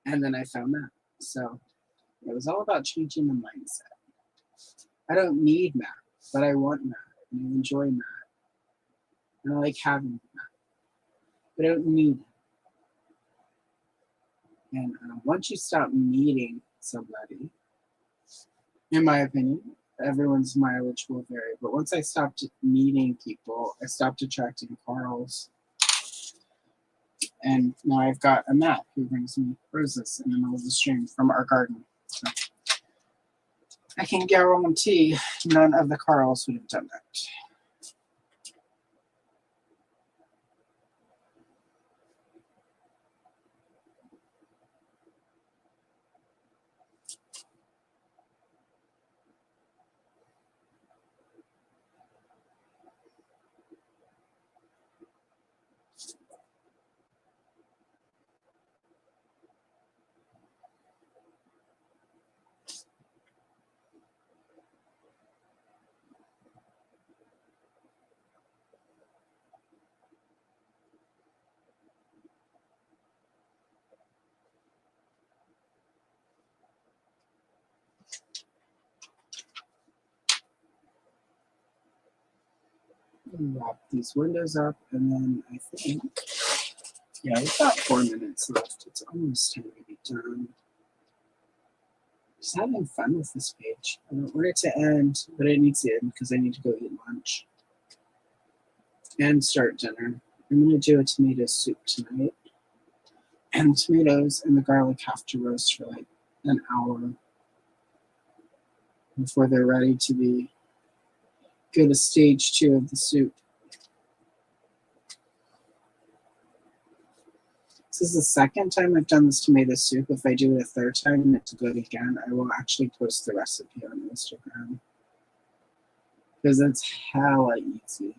And then I found that. So it was all about changing the mindset. I don't need Matt, but I want Matt, and I enjoy Matt. And I like having Matt, but I don't need him. And once you stop needing somebody, in my opinion, everyone's mileage will vary, but once I stopped needing people, I stopped attracting Carls. And now I've got a Matt who brings me roses in the middle of the stream from our garden. So I can guarantee none of the Carls would have done that. Wrap these windows up, and then I think, yeah, we've got 4 minutes left. It's almost time to be done. Just having fun with this page. I don't want it to end, but it needs to end because I need to go eat lunch and start dinner. I'm going to do a tomato soup tonight. And tomatoes and the garlic have to roast for like an hour before they're ready to be go to stage 2 of the soup. This is the second time I've done this tomato soup. If I do it a third time and it's good again, I will actually post the recipe on Instagram. Because it's hella easy.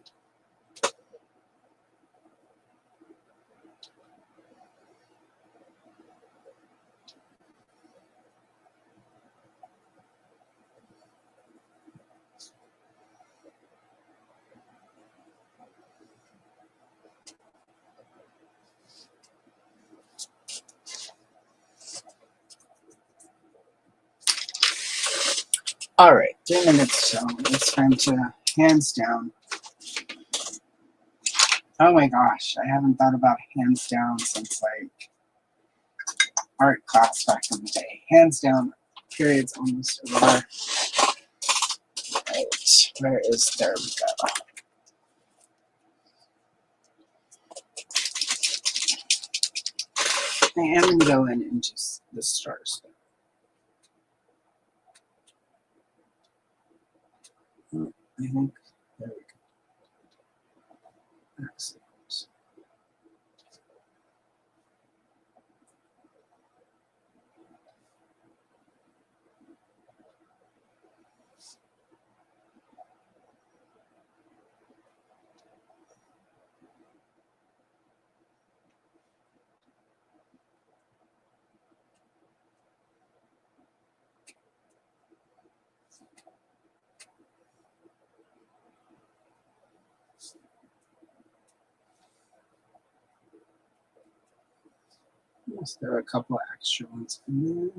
All right, 3 minutes till. It's time to hands down. Oh my gosh, I haven't thought about hands down since like art class back in the day. Hands down, period's almost over. Right, where is, there we go. I am going to go in and just the stars. Oh, I think, there we go. Excellent. Yes, there are a couple extra ones in there.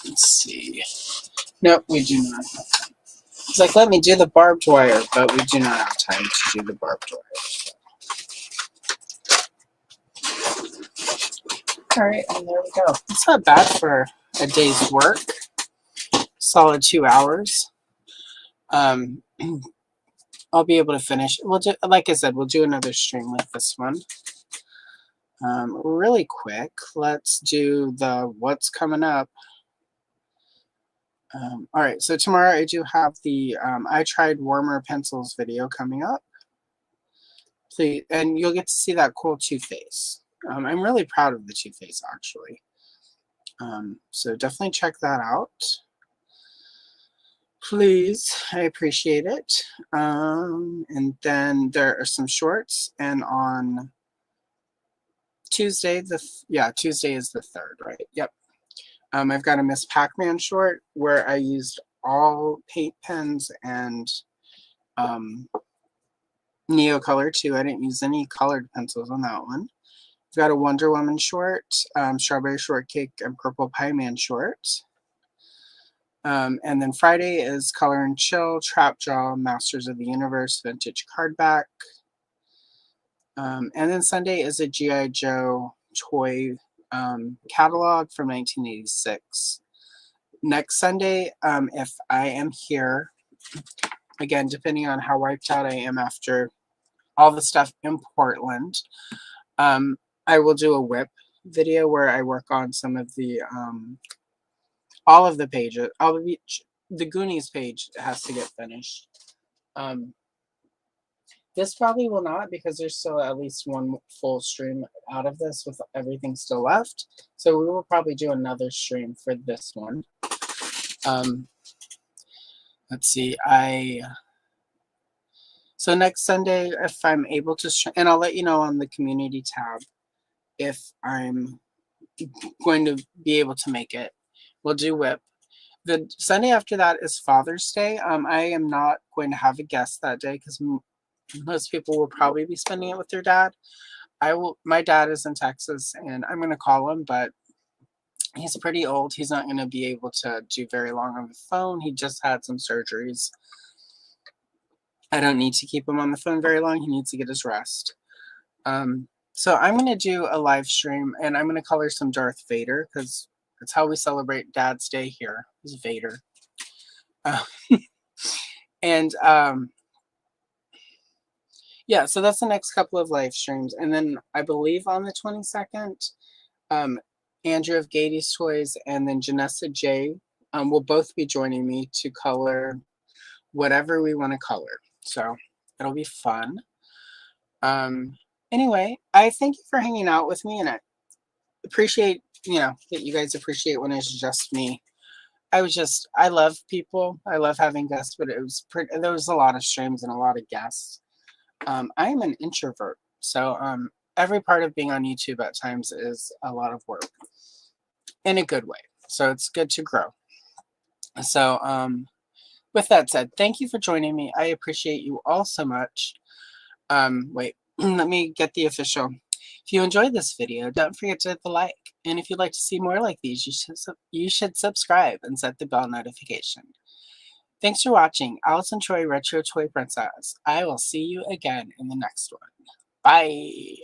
Let's see. Nope, we do not have time. It's like, let me do the barbed wire, but we do not have time to do the barbed wire. All right, and there we go. It's not bad for a day's work. Solid 2 hours. I'll be able to finish. We'll do, like I said, we'll do another stream like this one. Really quick, let's do the what's coming up. All right, so tomorrow I do have the I tried warmer pencils video coming up. Please, and you'll get to see that cool two-face. I'm really proud of the two-face actually. So definitely check that out. Please, I appreciate it. And then there are some shorts, and on Tuesday, Tuesday is the 3rd, right? Yep. I've got a Miss Pac-Man short where I used all paint pens and Neo Color too. I didn't use any colored pencils on that one. I've got a Wonder Woman short, Strawberry Shortcake and Purple Pie Man short. And then Friday is Color and Chill, Trap Draw, Masters of the Universe, Vintage Cardback. And then Sunday is a G.I. Joe toy catalog from 1986. Next Sunday, if I am here, again, depending on how wiped out I am after all the stuff in Portland, I will do a whip video where I work on some of the all of the pages. The Goonies page has to get finished. This probably will not, because there's still at least one full stream out of this with everything still left. So we will probably do another stream for this one. Let's see. So next Sunday, if I'm able to stream, and I'll let you know on the community tab if I'm going to be able to make it. We'll do whip. The Sunday after that is Father's Day. I am not going to have a guest that day because most people will probably be spending it with their dad. My dad is in Texas, and I'm going to call him, but he's pretty old. He's not going to be able to do very long on the phone. He just had some surgeries. I don't need to keep him on the phone very long. He needs to get his rest. So I'm going to do a live stream, and I'm going to color some Darth Vader because that's how we celebrate Dad's Day here, is Vader. Yeah, so that's the next couple of live streams. And then I believe on the 22nd, Andrew of Gady's Toys and then Janessa J will both be joining me to color whatever we want to color. So it'll be fun. Anyway, I thank you for hanging out with me, and I appreciate, that you guys appreciate when it's just me. I love people. I love having guests, but there was a lot of streams and a lot of guests. I am an introvert, so every part of being on YouTube at times is a lot of work in a good way. So it's good to grow. So with that said, thank you for joining me. I appreciate you all so much. Wait, let me get the official. If you enjoyed this video, don't forget to hit the like. And if you'd like to see more like these, you should subscribe and set the bell notification. Thanks for watching Allison Troy Retro Toy Princess. I will see you again in the next one. Bye.